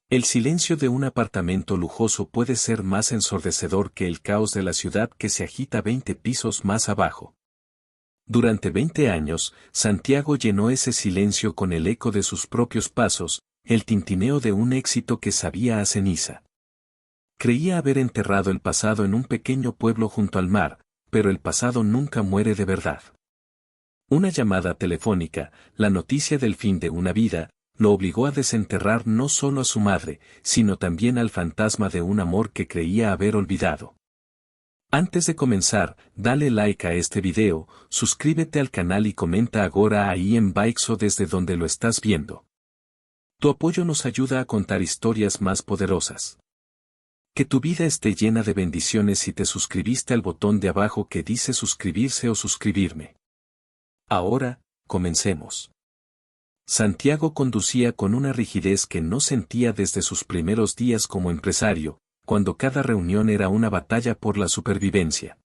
El silencio de un apartamento lujoso puede ser más ensordecedor que el caos de la ciudad que se agita 20 pisos más abajo. Durante 20 años, Santiago llenó ese silencio con el eco de sus propios pasos, el tintineo de un éxito que sabía a ceniza. Creía haber enterrado el pasado en un pequeño pueblo junto al mar, pero el pasado nunca muere de verdad. Una llamada telefónica, la noticia del fin de una vida, lo obligó a desenterrar no solo a su madre, sino también al fantasma de un amor que creía haber olvidado. Antes de comenzar, dale like a este video, suscríbete al canal y comenta ahora ahí en Baixo desde donde lo estás viendo. Tu apoyo nos ayuda a contar historias más poderosas. Que tu vida esté llena de bendiciones si te suscribiste al botón de abajo que dice suscribirse o suscribirme. Ahora, comencemos. Santiago conducía con una rigidez que no sentía desde sus primeros días como empresario, cuando cada reunión era una batalla por la supervivencia.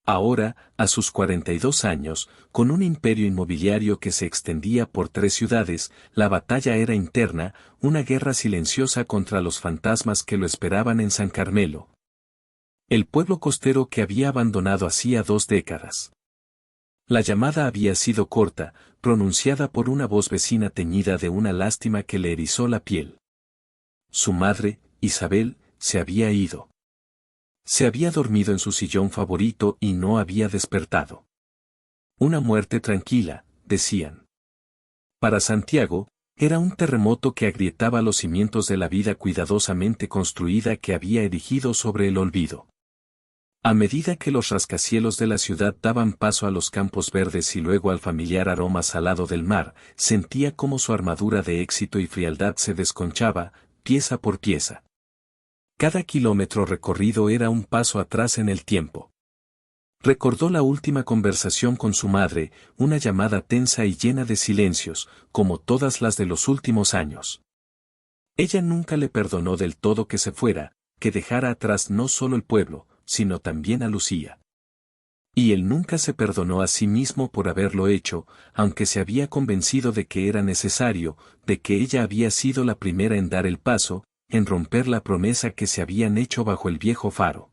Ahora, a sus 42 años, con un imperio inmobiliario que se extendía por 3 ciudades, la batalla era interna, una guerra silenciosa contra los fantasmas que lo esperaban en San Carmelo. El pueblo costero que había abandonado hacía 2 décadas. La llamada había sido corta, pronunciada por una voz vecina teñida de una lástima que le erizó la piel. Su madre, Isabel, se había ido. Se había dormido en su sillón favorito y no había despertado. Una muerte tranquila, decían. Para Santiago, era un terremoto que agrietaba los cimientos de la vida cuidadosamente construida que había erigido sobre el olvido. A medida que los rascacielos de la ciudad daban paso a los campos verdes y luego al familiar aroma salado del mar, sentía cómo su armadura de éxito y frialdad se desconchaba, pieza por pieza. Cada kilómetro recorrido era un paso atrás en el tiempo. Recordó la última conversación con su madre, una llamada tensa y llena de silencios, como todas las de los últimos años. Ella nunca le perdonó del todo que se fuera, que dejara atrás no solo el pueblo, sino también a Lucía. Y él nunca se perdonó a sí mismo por haberlo hecho, aunque se había convencido de que era necesario, de que ella había sido la primera en dar el paso, en romper la promesa que se habían hecho bajo el viejo faro.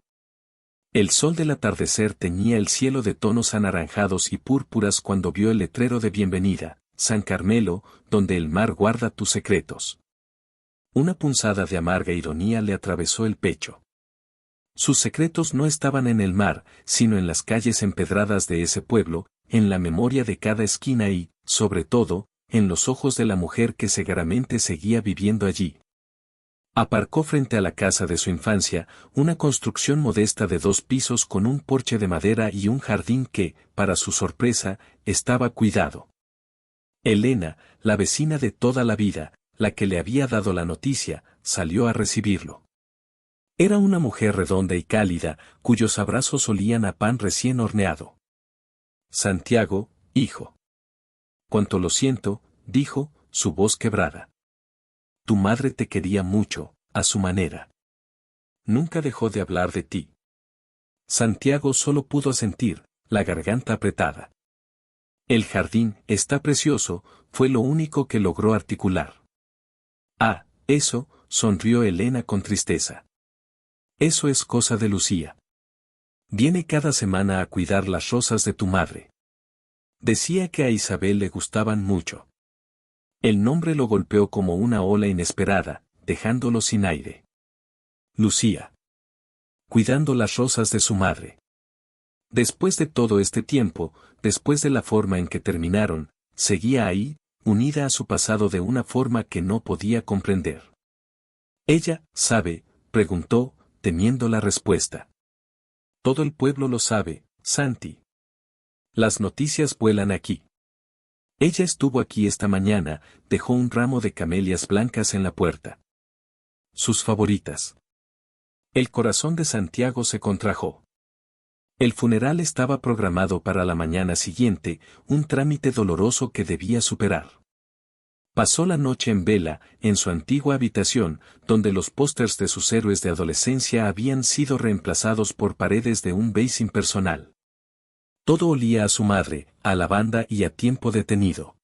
El sol del atardecer teñía el cielo de tonos anaranjados y púrpuras cuando vio el letrero de bienvenida, San Carmelo, donde el mar guarda tus secretos. Una punzada de amarga ironía le atravesó el pecho. Sus secretos no estaban en el mar, sino en las calles empedradas de ese pueblo, en la memoria de cada esquina y, sobre todo, en los ojos de la mujer que seguramente seguía viviendo allí. Aparcó frente a la casa de su infancia, una construcción modesta de 2 pisos con un porche de madera y un jardín que, para su sorpresa, estaba cuidado. Elena, la vecina de toda la vida, la que le había dado la noticia, salió a recibirlo. Era una mujer redonda y cálida, cuyos abrazos olían a pan recién horneado. Santiago, hijo. Cuánto lo siento, dijo, su voz quebrada. Tu madre te quería mucho, a su manera. Nunca dejó de hablar de ti. Santiago solo pudo sentir, la garganta apretada. El jardín, está precioso, fue lo único que logró articular. Ah, eso, sonrió Elena con tristeza. Eso es cosa de Lucía. Viene cada semana a cuidar las rosas de tu madre. Decía que a Isabel le gustaban mucho. El nombre lo golpeó como una ola inesperada, dejándolo sin aire. Lucía. Cuidando las rosas de su madre. Después de todo este tiempo, después de la forma en que terminaron, seguía ahí, unida a su pasado de una forma que no podía comprender. Ella, ¿sabe?, preguntó, temiendo la respuesta. Todo el pueblo lo sabe, Santi. Las noticias vuelan aquí. Ella estuvo aquí esta mañana, dejó un ramo de camelias blancas en la puerta. Sus favoritas. El corazón de Santiago se contrajo. El funeral estaba programado para la mañana siguiente, un trámite doloroso que debía superar. Pasó la noche en vela, en su antigua habitación, donde los pósters de sus héroes de adolescencia habían sido reemplazados por paredes de un beige impersonal. Todo olía a su madre, a lavanda y a tiempo detenido.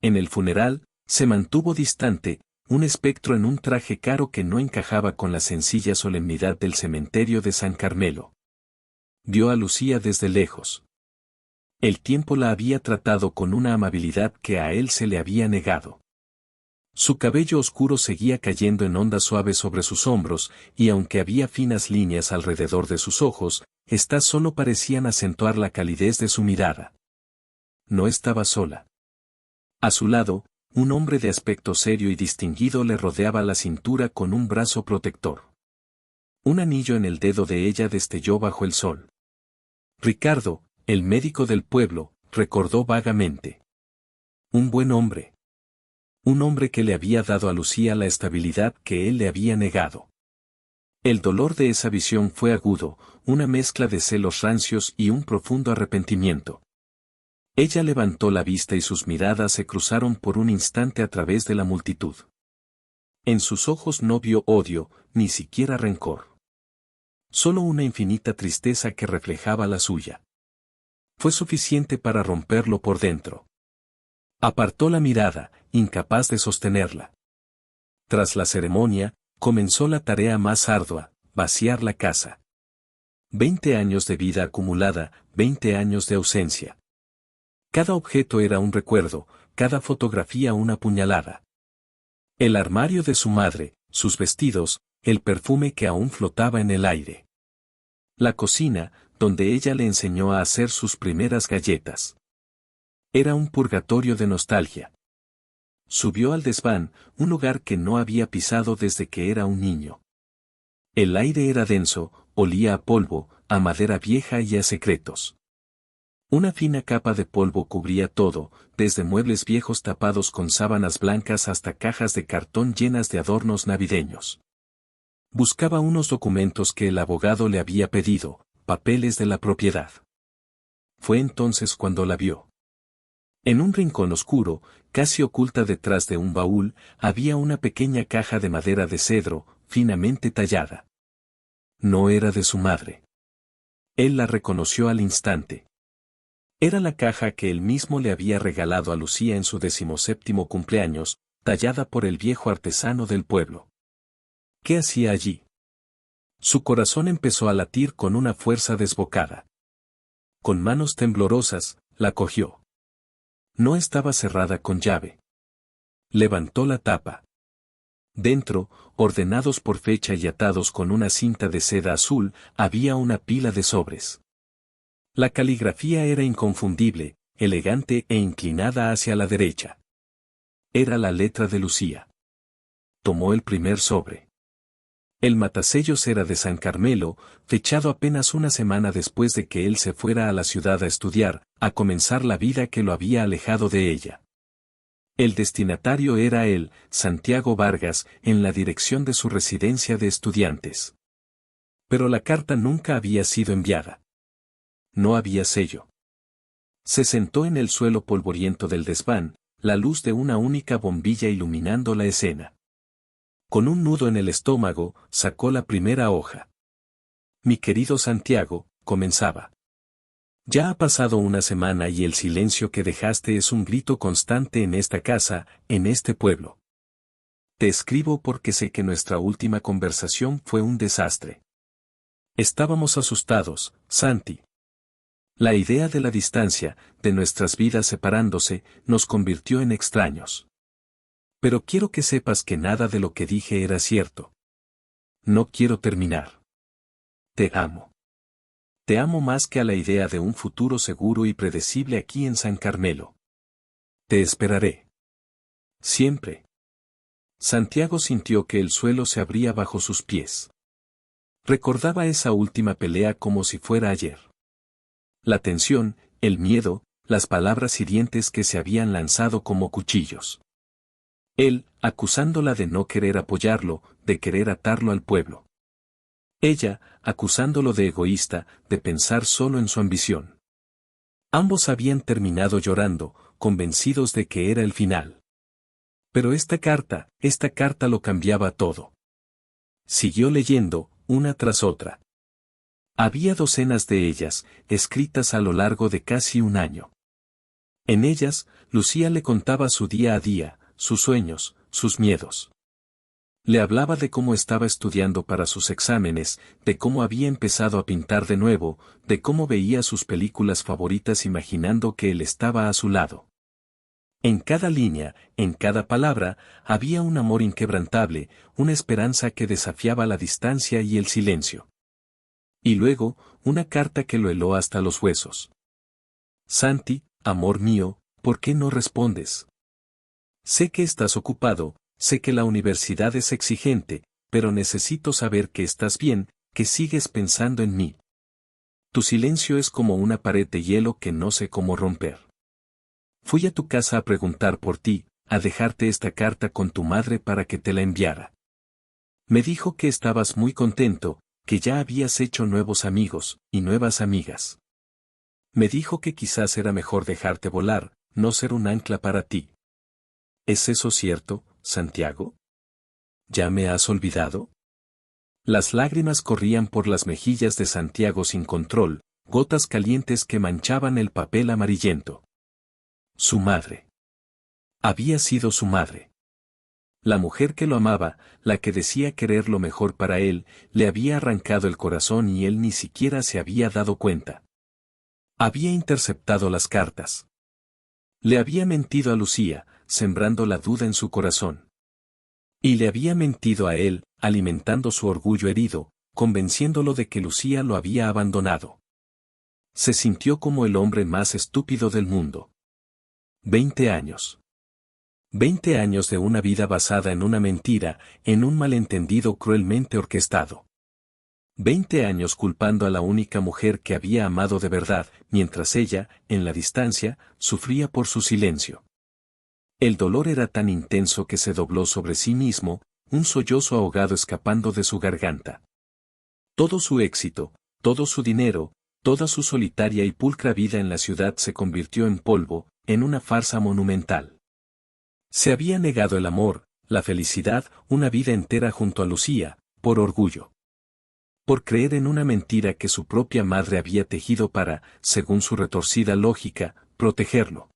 En el funeral, se mantuvo distante, un espectro en un traje caro que no encajaba con la sencilla solemnidad del cementerio de San Carmelo. Vio a Lucía desde lejos. El tiempo la había tratado con una amabilidad que a él se le había negado. Su cabello oscuro seguía cayendo en ondas suaves sobre sus hombros, y aunque había finas líneas alrededor de sus ojos, estas solo parecían acentuar la calidez de su mirada. No estaba sola. A su lado, un hombre de aspecto serio y distinguido le rodeaba la cintura con un brazo protector. Un anillo en el dedo de ella destelló bajo el sol. Ricardo, el médico del pueblo, recordó vagamente. Un buen hombre. Un hombre que le había dado a Lucía la estabilidad que él le había negado. El dolor de esa visión fue agudo, una mezcla de celos rancios y un profundo arrepentimiento. Ella levantó la vista y sus miradas se cruzaron por un instante a través de la multitud. En sus ojos no vio odio, ni siquiera rencor. Solo una infinita tristeza que reflejaba la suya. Fue suficiente para romperlo por dentro. Apartó la mirada, incapaz de sostenerla. Tras la ceremonia, comenzó la tarea más ardua, vaciar la casa. 20 años de vida acumulada, 20 años de ausencia. Cada objeto era un recuerdo, cada fotografía una puñalada. El armario de su madre, sus vestidos, el perfume que aún flotaba en el aire. La cocina, donde ella le enseñó a hacer sus primeras galletas. Era un purgatorio de nostalgia. Subió al desván, un lugar que no había pisado desde que era un niño. El aire era denso, olía a polvo, a madera vieja y a secretos. Una fina capa de polvo cubría todo, desde muebles viejos tapados con sábanas blancas hasta cajas de cartón llenas de adornos navideños. Buscaba unos documentos que el abogado le había pedido, papeles de la propiedad. Fue entonces cuando la vio. En un rincón oscuro, casi oculta detrás de un baúl, había una pequeña caja de madera de cedro, finamente tallada. No era de su madre. Él la reconoció al instante. Era la caja que él mismo le había regalado a Lucía en su 17º cumpleaños, tallada por el viejo artesano del pueblo. ¿Qué hacía allí? Su corazón empezó a latir con una fuerza desbocada. Con manos temblorosas, la cogió. No estaba cerrada con llave. Levantó la tapa. Dentro, ordenados por fecha y atados con una cinta de seda azul, había una pila de sobres. La caligrafía era inconfundible, elegante e inclinada hacia la derecha. Era la letra de Lucía. Tomó el primer sobre. El matasellos era de San Carmelo, fechado apenas una semana después de que él se fuera a la ciudad a estudiar, a comenzar la vida que lo había alejado de ella. El destinatario era él, Santiago Vargas, en la dirección de su residencia de estudiantes. Pero la carta nunca había sido enviada. No había sello. Se sentó en el suelo polvoriento del desván, la luz de una única bombilla iluminando la escena. Con un nudo en el estómago, sacó la primera hoja. Mi querido Santiago, comenzaba. Ya ha pasado una semana y el silencio que dejaste es un grito constante en esta casa, en este pueblo. Te escribo porque sé que nuestra última conversación fue un desastre. Estábamos asustados, Santi. La idea de la distancia, de nuestras vidas separándose, nos convirtió en extraños. Pero quiero que sepas que nada de lo que dije era cierto. No quiero terminar. Te amo. Te amo más que a la idea de un futuro seguro y predecible aquí en San Carmelo. Te esperaré. Siempre. Santiago sintió que el suelo se abría bajo sus pies. Recordaba esa última pelea como si fuera ayer. La tensión, el miedo, las palabras hirientes que se habían lanzado como cuchillos. Él, acusándola de no querer apoyarlo, de querer atarlo al pueblo. Ella, acusándolo de egoísta, de pensar solo en su ambición. Ambos habían terminado llorando, convencidos de que era el final. Pero esta carta lo cambiaba todo. Siguió leyendo, una tras otra. Había docenas de ellas, escritas a lo largo de casi un año. En ellas, Lucía le contaba su día a día, sus sueños, sus miedos. Le hablaba de cómo estaba estudiando para sus exámenes, de cómo había empezado a pintar de nuevo, de cómo veía sus películas favoritas imaginando que él estaba a su lado. En cada línea, en cada palabra, había un amor inquebrantable, una esperanza que desafiaba la distancia y el silencio. Y luego, una carta que lo heló hasta los huesos. Santi, amor mío, ¿por qué no respondes? Sé que estás ocupado, sé que la universidad es exigente, pero necesito saber que estás bien, que sigues pensando en mí. Tu silencio es como una pared de hielo que no sé cómo romper. Fui a tu casa a preguntar por ti, a dejarte esta carta con tu madre para que te la enviara. Me dijo que estabas muy contento, que ya habías hecho nuevos amigos, y nuevas amigas. Me dijo que quizás era mejor dejarte volar, no ser un ancla para ti. ¿Es eso cierto, Santiago? ¿Ya me has olvidado? Las lágrimas corrían por las mejillas de Santiago sin control, gotas calientes que manchaban el papel amarillento. Su madre. Había sido su madre. La mujer que lo amaba, la que decía querer lo mejor para él, le había arrancado el corazón y él ni siquiera se había dado cuenta. Había interceptado las cartas. Le había mentido a Lucía, sembrando la duda en su corazón. Y le había mentido a él, alimentando su orgullo herido, convenciéndolo de que Lucía lo había abandonado. Se sintió como el hombre más estúpido del mundo. 20 años. 20 años de una vida basada en una mentira, en un malentendido cruelmente orquestado. 20 años culpando a la única mujer que había amado de verdad, mientras ella, en la distancia, sufría por su silencio. El dolor era tan intenso que se dobló sobre sí mismo, un sollozo ahogado escapando de su garganta. Todo su éxito, todo su dinero, toda su solitaria y pulcra vida en la ciudad se convirtió en polvo, en una farsa monumental. Se había negado el amor, la felicidad, una vida entera junto a Lucía, por orgullo. Por creer en una mentira que su propia madre había tejido para, según su retorcida lógica, protegerlo.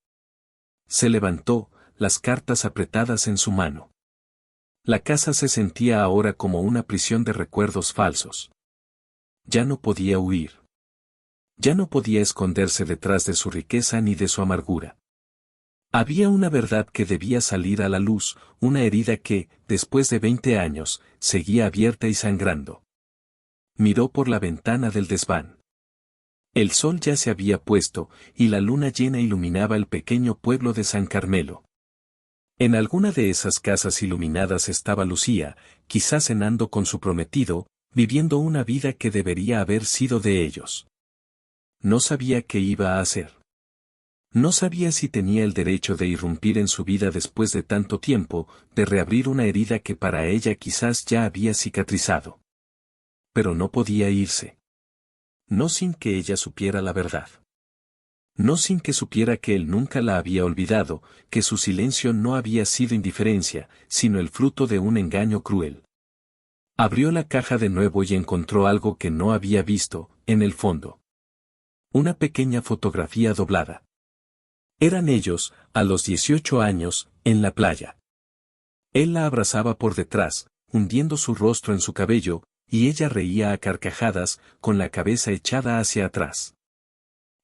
Se levantó, las cartas apretadas en su mano. La casa se sentía ahora como una prisión de recuerdos falsos. Ya no podía huir. Ya no podía esconderse detrás de su riqueza ni de su amargura. Había una verdad que debía salir a la luz, una herida que, después de 20 años, seguía abierta y sangrando. Miró por la ventana del desván. El sol ya se había puesto, y la luna llena iluminaba el pequeño pueblo de San Carmelo. En alguna de esas casas iluminadas estaba Lucía, quizás cenando con su prometido, viviendo una vida que debería haber sido de ellos. No sabía qué iba a hacer. No sabía si tenía el derecho de irrumpir en su vida después de tanto tiempo, de reabrir una herida que para ella quizás ya había cicatrizado. Pero no podía irse. No sin que ella supiera la verdad. No sin que supiera que él nunca la había olvidado, que su silencio no había sido indiferencia, sino el fruto de un engaño cruel. Abrió la caja de nuevo y encontró algo que no había visto, en el fondo. Una pequeña fotografía doblada. Eran ellos, a los 18 años, en la playa. Él la abrazaba por detrás, hundiendo su rostro en su cabello, y ella reía a carcajadas, con la cabeza echada hacia atrás.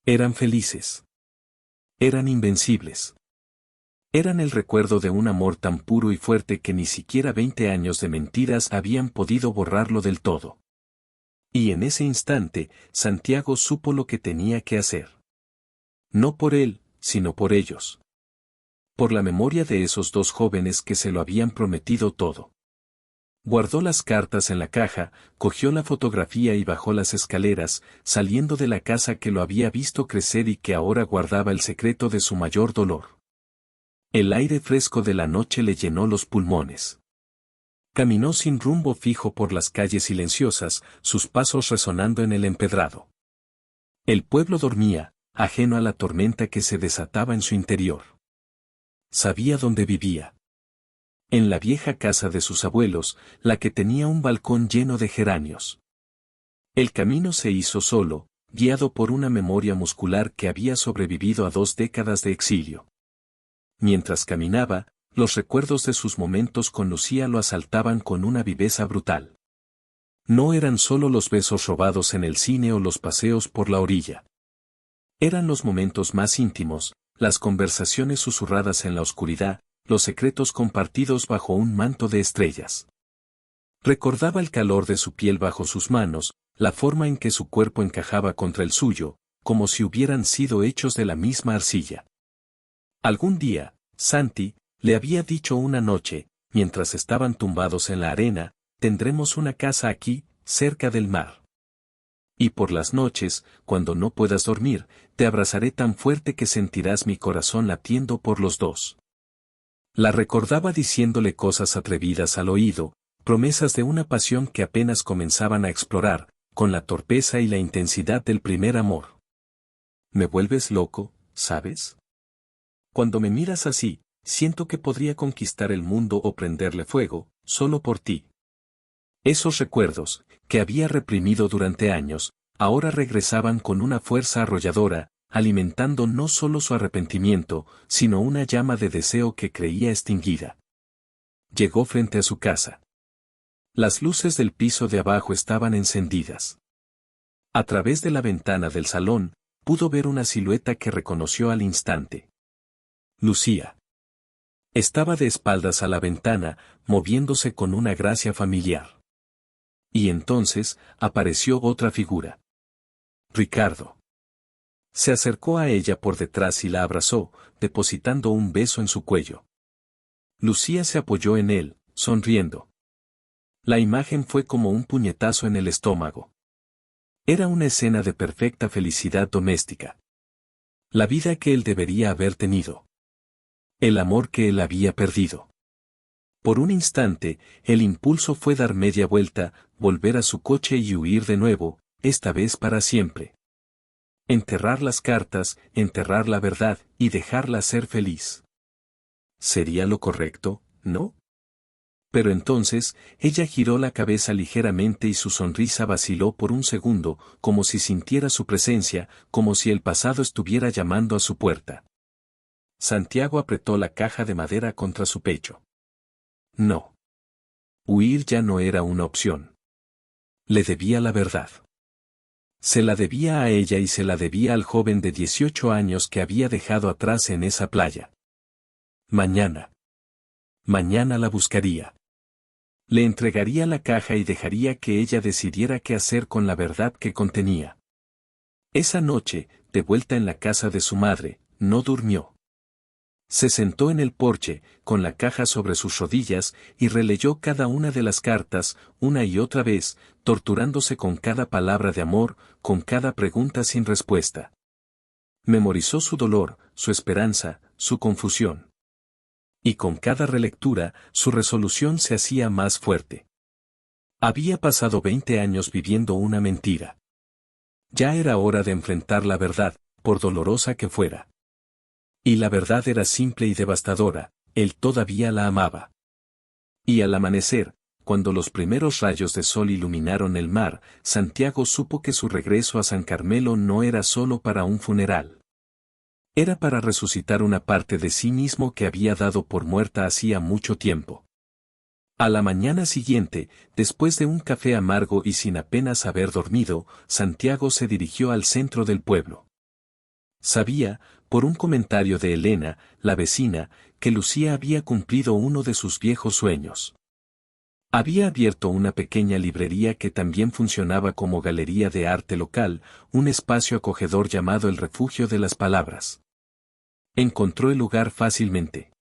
Eran felices. Eran invencibles. Eran el recuerdo de un amor tan puro y fuerte que ni siquiera 20 años de mentiras habían podido borrarlo del todo. Y en ese instante, Santiago supo lo que tenía que hacer. No por él, sino por ellos. Por la memoria de esos dos jóvenes que se lo habían prometido todo. Guardó las cartas en la caja, cogió la fotografía y bajó las escaleras, saliendo de la casa que lo había visto crecer y que ahora guardaba el secreto de su mayor dolor. El aire fresco de la noche le llenó los pulmones. Caminó sin rumbo fijo por las calles silenciosas, sus pasos resonando en el empedrado. El pueblo dormía, ajeno a la tormenta que se desataba en su interior. Sabía dónde vivía. En la vieja casa de sus abuelos, la que tenía un balcón lleno de geranios. El camino se hizo solo, guiado por una memoria muscular que había sobrevivido a 2 décadas de exilio. Mientras caminaba, los recuerdos de sus momentos con Lucía lo asaltaban con una viveza brutal. No eran solo los besos robados en el cine o los paseos por la orilla. Eran los momentos más íntimos, las conversaciones susurradas en la oscuridad, los secretos compartidos bajo un manto de estrellas. Recordaba el calor de su piel bajo sus manos, la forma en que su cuerpo encajaba contra el suyo, como si hubieran sido hechos de la misma arcilla. Algún día, Santi, le había dicho una noche, mientras estaban tumbados en la arena, tendremos una casa aquí, cerca del mar. Y por las noches, cuando no puedas dormir, te abrazaré tan fuerte que sentirás mi corazón latiendo por los dos. La recordaba diciéndole cosas atrevidas al oído, promesas de una pasión que apenas comenzaban a explorar, con la torpeza y la intensidad del primer amor. Me vuelves loco, ¿sabes? Cuando me miras así, siento que podría conquistar el mundo o prenderle fuego, solo por ti. Esos recuerdos, que había reprimido durante años, ahora regresaban con una fuerza arrolladora, alimentando no solo su arrepentimiento, sino una llama de deseo que creía extinguida. Llegó frente a su casa. Las luces del piso de abajo estaban encendidas. A través de la ventana del salón, pudo ver una silueta que reconoció al instante. Lucía. Estaba de espaldas a la ventana, moviéndose con una gracia familiar. Y entonces, apareció otra figura. Ricardo. Se acercó a ella por detrás y la abrazó, depositando un beso en su cuello. Lucía se apoyó en él, sonriendo. La imagen fue como un puñetazo en el estómago. Era una escena de perfecta felicidad doméstica. La vida que él debería haber tenido. El amor que él había perdido. Por un instante, el impulso fue dar media vuelta, volver a su coche y huir de nuevo, esta vez para siempre. Enterrar las cartas, enterrar la verdad, y dejarla ser feliz. ¿Sería lo correcto, no? Pero entonces, ella giró la cabeza ligeramente y su sonrisa vaciló por un segundo, como si sintiera su presencia, como si el pasado estuviera llamando a su puerta. Santiago apretó la caja de madera contra su pecho. No. Huir ya no era una opción. Le debía la verdad. Se la debía a ella y se la debía al joven de 18 años que había dejado atrás en esa playa. Mañana. Mañana la buscaría. Le entregaría la caja y dejaría que ella decidiera qué hacer con la verdad que contenía. Esa noche, de vuelta en la casa de su madre, no durmió. Se sentó en el porche, con la caja sobre sus rodillas, y releyó cada una de las cartas, una y otra vez, torturándose con cada palabra de amor, con cada pregunta sin respuesta. Memorizó su dolor, su esperanza, su confusión. Y con cada relectura, su resolución se hacía más fuerte. Había pasado 20 años viviendo una mentira. Ya era hora de enfrentar la verdad, por dolorosa que fuera. Y la verdad era simple y devastadora, él todavía la amaba. Y al amanecer, cuando los primeros rayos de sol iluminaron el mar, Santiago supo que su regreso a San Carmelo no era solo para un funeral. Era para resucitar una parte de sí mismo que había dado por muerta hacía mucho tiempo. A la mañana siguiente, después de un café amargo y sin apenas haber dormido, Santiago se dirigió al centro del pueblo. Sabía, por un comentario de Elena, la vecina, que Lucía había cumplido uno de sus viejos sueños. Había abierto una pequeña librería que también funcionaba como galería de arte local, un espacio acogedor llamado el Refugio de las Palabras. Encontró el lugar fácilmente.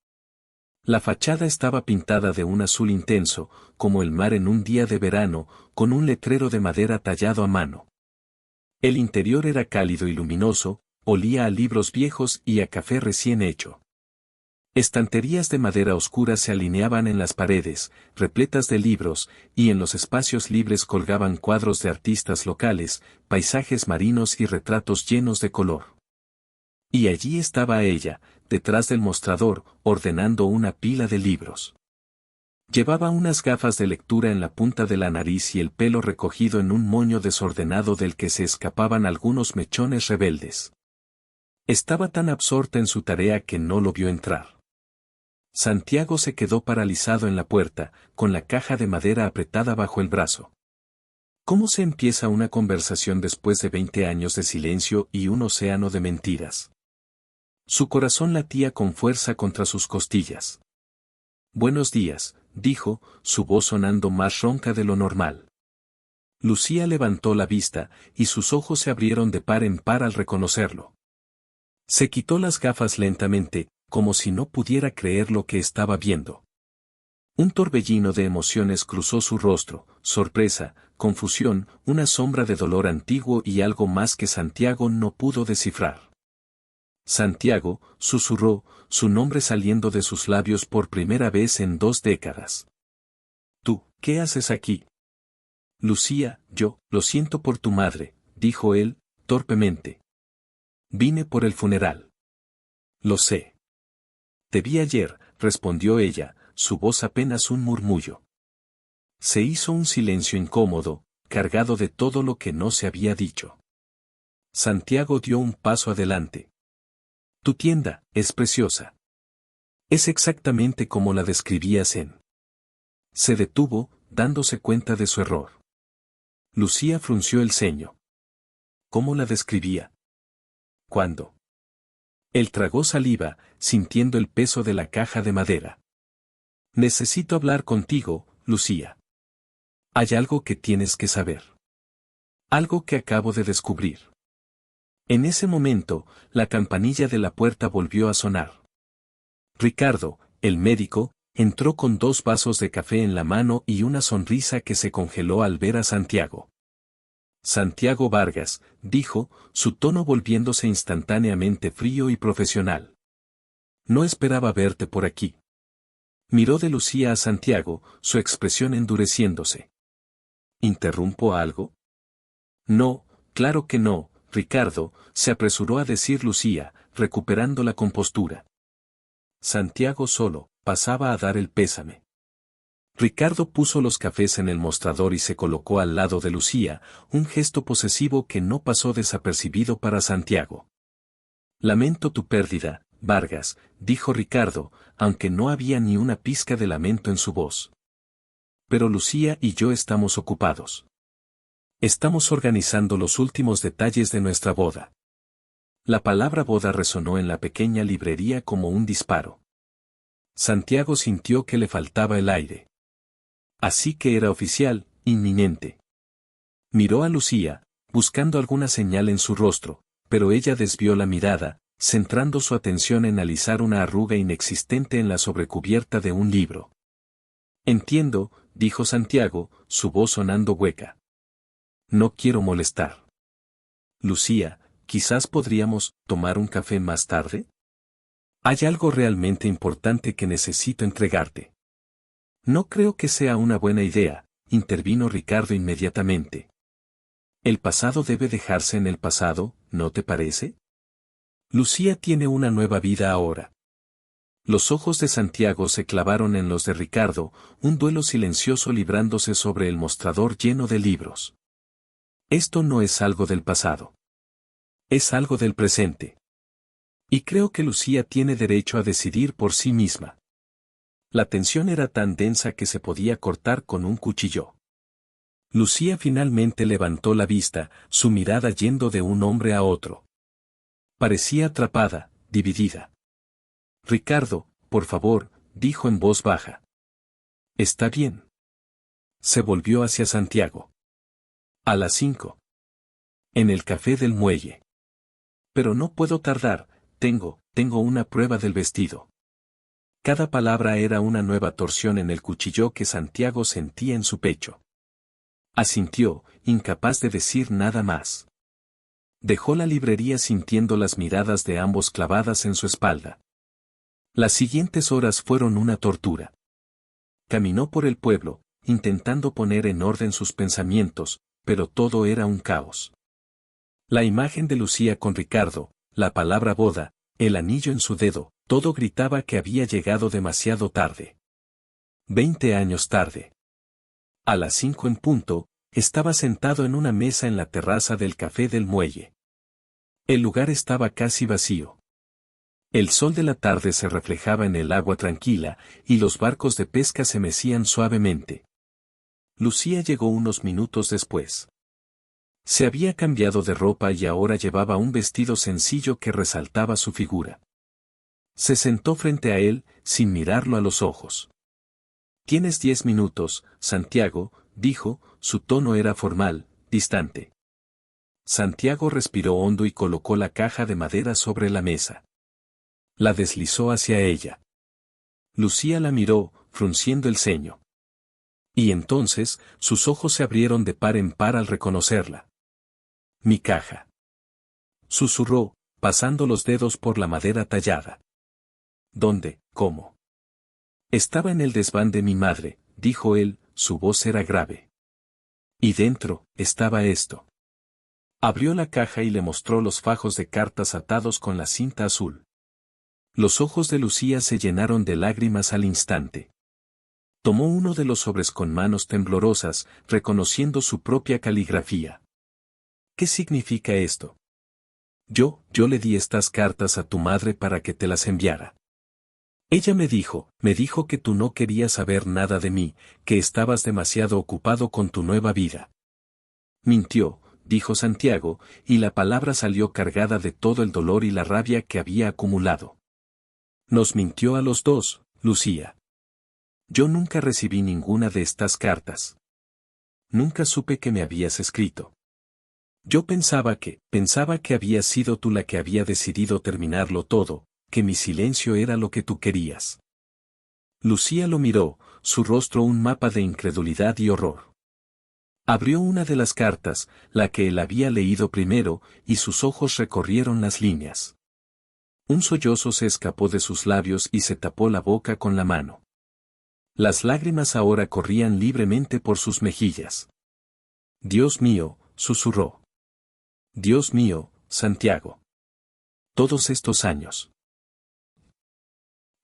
La fachada estaba pintada de un azul intenso, como el mar en un día de verano, con un letrero de madera tallado a mano. El interior era cálido y luminoso, olía a libros viejos y a café recién hecho. Estanterías de madera oscura se alineaban en las paredes, repletas de libros, y en los espacios libres colgaban cuadros de artistas locales, paisajes marinos y retratos llenos de color. Y allí estaba ella, detrás del mostrador, ordenando una pila de libros. Llevaba unas gafas de lectura en la punta de la nariz y el pelo recogido en un moño desordenado del que se escapaban algunos mechones rebeldes. Estaba tan absorta en su tarea que no lo vio entrar. Santiago se quedó paralizado en la puerta, con la caja de madera apretada bajo el brazo. ¿Cómo se empieza una conversación después de 20 años de silencio y un océano de mentiras? Su corazón latía con fuerza contra sus costillas. Buenos días, dijo, su voz sonando más ronca de lo normal. Lucía levantó la vista, y sus ojos se abrieron de par en par al reconocerlo. Se quitó las gafas lentamente, como si no pudiera creer lo que estaba viendo. Un torbellino de emociones cruzó su rostro, sorpresa, confusión, una sombra de dolor antiguo y algo más que Santiago no pudo descifrar. Santiago, susurró, su nombre saliendo de sus labios por primera vez en 2 décadas. ¿Tú, qué haces aquí? Lucía, yo, lo siento por tu madre, dijo él, torpemente. Vine por el funeral. Lo sé. Te vi ayer, respondió ella, su voz apenas un murmullo. Se hizo un silencio incómodo, cargado de todo lo que no se había dicho. Santiago dio un paso adelante. Tu tienda, es preciosa. Es exactamente como la describías en. Se detuvo, dándose cuenta de su error. Lucía frunció el ceño. ¿Cómo la describía? ¿Cuándo? Él tragó saliva, sintiendo el peso de la caja de madera. Necesito hablar contigo, Lucía. Hay algo que tienes que saber. Algo que acabo de descubrir. En ese momento, la campanilla de la puerta volvió a sonar. Ricardo, el médico, entró con 2 vasos de café en la mano y una sonrisa que se congeló al ver a Santiago. Santiago Vargas, dijo, su tono volviéndose instantáneamente frío y profesional. No esperaba verte por aquí. Miró de Lucía a Santiago, su expresión endureciéndose. ¿Interrumpo algo? No, claro que no, Ricardo, se apresuró a decir Lucía, recuperando la compostura. Santiago solo, pasaba a dar el pésame. Ricardo puso los cafés en el mostrador y se colocó al lado de Lucía, un gesto posesivo que no pasó desapercibido para Santiago. Lamento tu pérdida, Vargas, dijo Ricardo, aunque no había ni una pizca de lamento en su voz. Pero Lucía y yo estamos ocupados. Estamos organizando los últimos detalles de nuestra boda. La palabra boda resonó en la pequeña librería como un disparo. Santiago sintió que le faltaba el aire. Así que era oficial, inminente. Miró a Lucía, buscando alguna señal en su rostro, pero ella desvió la mirada, centrando su atención en alisar una arruga inexistente en la sobrecubierta de un libro. Entiendo, dijo Santiago, su voz sonando hueca. No quiero molestar. Lucía, quizás podríamos tomar un café más tarde. Hay algo realmente importante que necesito entregarte. No creo que sea una buena idea, intervino Ricardo inmediatamente. El pasado debe dejarse en el pasado, ¿no te parece? Lucía tiene una nueva vida ahora. Los ojos de Santiago se clavaron en los de Ricardo, un duelo silencioso librándose sobre el mostrador lleno de libros. Esto no es algo del pasado. Es algo del presente. Y creo que Lucía tiene derecho a decidir por sí misma. La tensión era tan densa que se podía cortar con un cuchillo. Lucía finalmente levantó la vista, su mirada yendo de un hombre a otro. Parecía atrapada, dividida. Ricardo, por favor, dijo en voz baja. Está bien. Se volvió hacia Santiago. A las 5. En el café del muelle. Pero no puedo tardar, tengo una prueba del vestido. Cada palabra era una nueva torsión en el cuchillo que Santiago sentía en su pecho. Asintió, incapaz de decir nada más. Dejó la librería sintiendo las miradas de ambos clavadas en su espalda. Las siguientes horas fueron una tortura. Caminó por el pueblo, intentando poner en orden sus pensamientos, pero todo era un caos. La imagen de Lucía con Ricardo, la palabra boda, el anillo en su dedo, todo gritaba que había llegado demasiado tarde. 20 años tarde. A las 5 en punto, estaba sentado en una mesa en la terraza del café del muelle. El lugar estaba casi vacío. El sol de la tarde se reflejaba en el agua tranquila, y los barcos de pesca se mecían suavemente. Lucía llegó unos minutos después. Se había cambiado de ropa y ahora llevaba un vestido sencillo que resaltaba su figura. Se sentó frente a él, sin mirarlo a los ojos. «Tienes 10 minutos, Santiago», dijo, su tono era formal, distante. Santiago respiró hondo y colocó la caja de madera sobre la mesa. La deslizó hacia ella. Lucía la miró, frunciendo el ceño. Y entonces, sus ojos se abrieron de par en par al reconocerla. «Mi caja», susurró, pasando los dedos por la madera tallada. «¿Dónde? ¿Cómo?» «Estaba en el desván de mi madre», dijo él, su voz era grave. «Y dentro, estaba esto». Abrió la caja y le mostró los fajos de cartas atados con la cinta azul. Los ojos de Lucía se llenaron de lágrimas al instante. Tomó uno de los sobres con manos temblorosas, reconociendo su propia caligrafía. «¿Qué significa esto?» Yo le di estas cartas a tu madre para que te las enviara. Ella me dijo que tú no querías saber nada de mí, que estabas demasiado ocupado con tu nueva vida». «Mintió», dijo Santiago, y la palabra salió cargada de todo el dolor y la rabia que había acumulado. «Nos mintió a los dos, Lucía. Yo nunca recibí ninguna de estas cartas. Nunca supe que me habías escrito. Yo pensaba que habías sido tú la que había decidido terminarlo todo, que mi silencio era lo que tú querías». Lucía lo miró, su rostro un mapa de incredulidad y horror. Abrió una de las cartas, la que él había leído primero, y sus ojos recorrieron las líneas. Un sollozo se escapó de sus labios y se tapó la boca con la mano. Las lágrimas ahora corrían libremente por sus mejillas. «Dios mío», susurró. «Dios mío, Santiago. Todos estos años.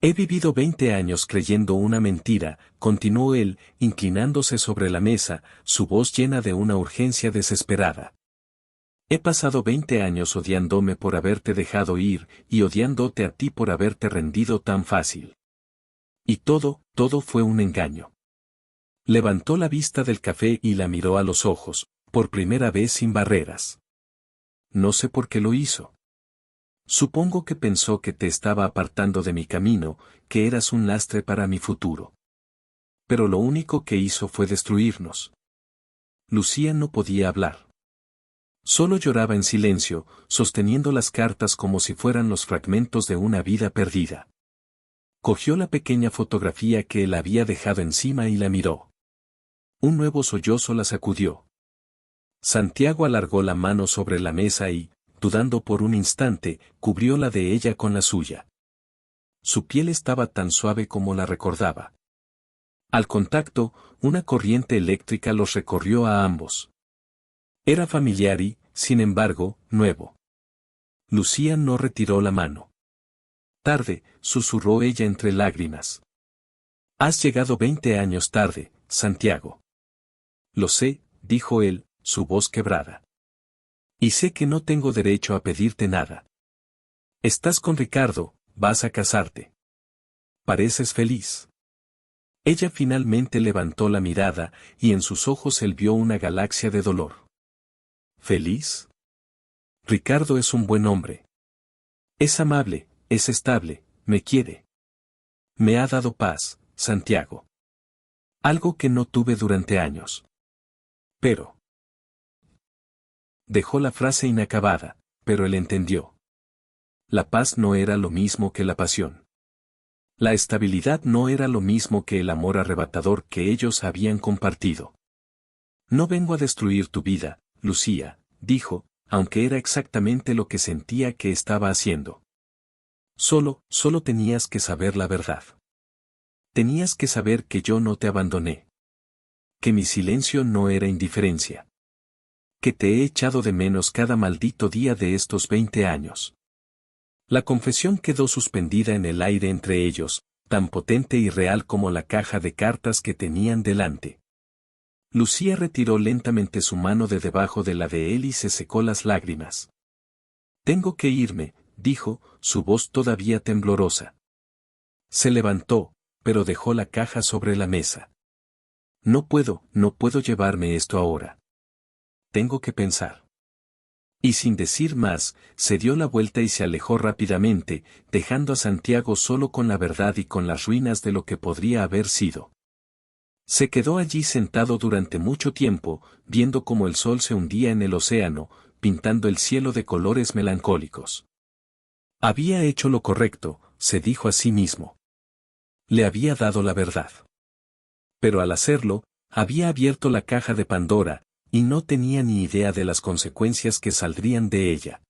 He vivido 20 años creyendo una mentira», continuó él, inclinándose sobre la mesa, su voz llena de una urgencia desesperada. «He pasado 20 años odiándome por haberte dejado ir, y odiándote a ti por haberte rendido tan fácil. Y todo fue un engaño». Levantó la vista del café y la miró a los ojos, por primera vez sin barreras. «No sé por qué lo hizo. Supongo que pensó que te estaba apartando de mi camino, que eras un lastre para mi futuro. Pero lo único que hizo fue destruirnos». Lucía no podía hablar. Solo lloraba en silencio, sosteniendo las cartas como si fueran los fragmentos de una vida perdida. Cogió la pequeña fotografía que él había dejado encima y la miró. Un nuevo sollozo la sacudió. Santiago alargó la mano sobre la mesa y, dudando por un instante, cubrió la de ella con la suya. Su piel estaba tan suave como la recordaba. Al contacto, una corriente eléctrica los recorrió a ambos. Era familiar y, sin embargo, nuevo. Lucía no retiró la mano. «Tarde», susurró ella entre lágrimas. «Has llegado 20 años tarde, Santiago». «Lo sé», dijo él, su voz quebrada. «Y sé que no tengo derecho a pedirte nada. Estás con Ricardo, vas a casarte. Pareces feliz». Ella finalmente levantó la mirada, y en sus ojos él vio una galaxia de dolor. «¿Feliz? Ricardo es un buen hombre. Es amable, es estable, me quiere. Me ha dado paz, Santiago. Algo que no tuve durante años. Pero…». Dejó la frase inacabada, pero él entendió. La paz no era lo mismo que la pasión. La estabilidad no era lo mismo que el amor arrebatador que ellos habían compartido. «No vengo a destruir tu vida, Lucía», dijo, aunque era exactamente lo que sentía que estaba haciendo. Solo tenías que saber la verdad. Tenías que saber que yo no te abandoné. Que mi silencio no era indiferencia. Que te he echado de menos cada maldito día de estos 20 años». La confesión quedó suspendida en el aire entre ellos, tan potente y real como la caja de cartas que tenían delante. Lucía retiró lentamente su mano de debajo de la de él y se secó las lágrimas. «Tengo que irme», dijo, su voz todavía temblorosa. Se levantó, pero dejó la caja sobre la mesa. No puedo llevarme esto ahora. Tengo que pensar. Y sin decir más, se dio la vuelta y se alejó rápidamente, dejando a Santiago solo con la verdad y con las ruinas de lo que podría haber sido. Se quedó allí sentado durante mucho tiempo, viendo cómo el sol se hundía en el océano, pintando el cielo de colores melancólicos. Había hecho lo correcto, se dijo a sí mismo. Le había dado la verdad. Pero al hacerlo, había abierto la caja de Pandora, y no tenía ni idea de las consecuencias que saldrían de ella.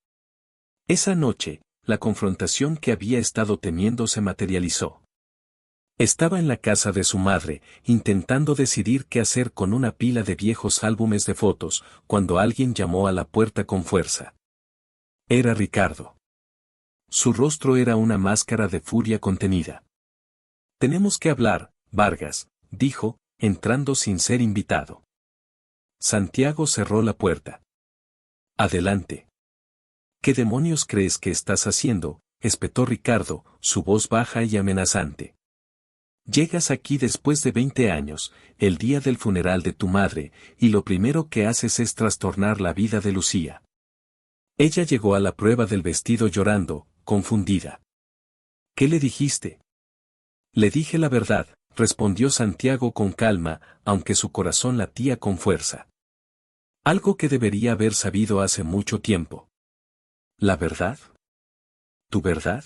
Esa noche, la confrontación que había estado temiendo se materializó. Estaba en la casa de su madre, intentando decidir qué hacer con una pila de viejos álbumes de fotos, cuando alguien llamó a la puerta con fuerza. Era Ricardo. Su rostro era una máscara de furia contenida. «Tenemos que hablar, Vargas», dijo, entrando sin ser invitado. Santiago cerró la puerta. «Adelante». «¿Qué demonios crees que estás haciendo?», espetó Ricardo, su voz baja y amenazante. «Llegas aquí después de 20 años, el día del funeral de tu madre, y lo primero que haces es trastornar la vida de Lucía». Ella llegó a la prueba del vestido llorando, confundida. «¿Qué le dijiste?». «Le dije la verdad», respondió Santiago con calma, aunque su corazón latía con fuerza. Algo que debería haber sabido hace mucho tiempo. ¿La verdad? ¿Tu verdad?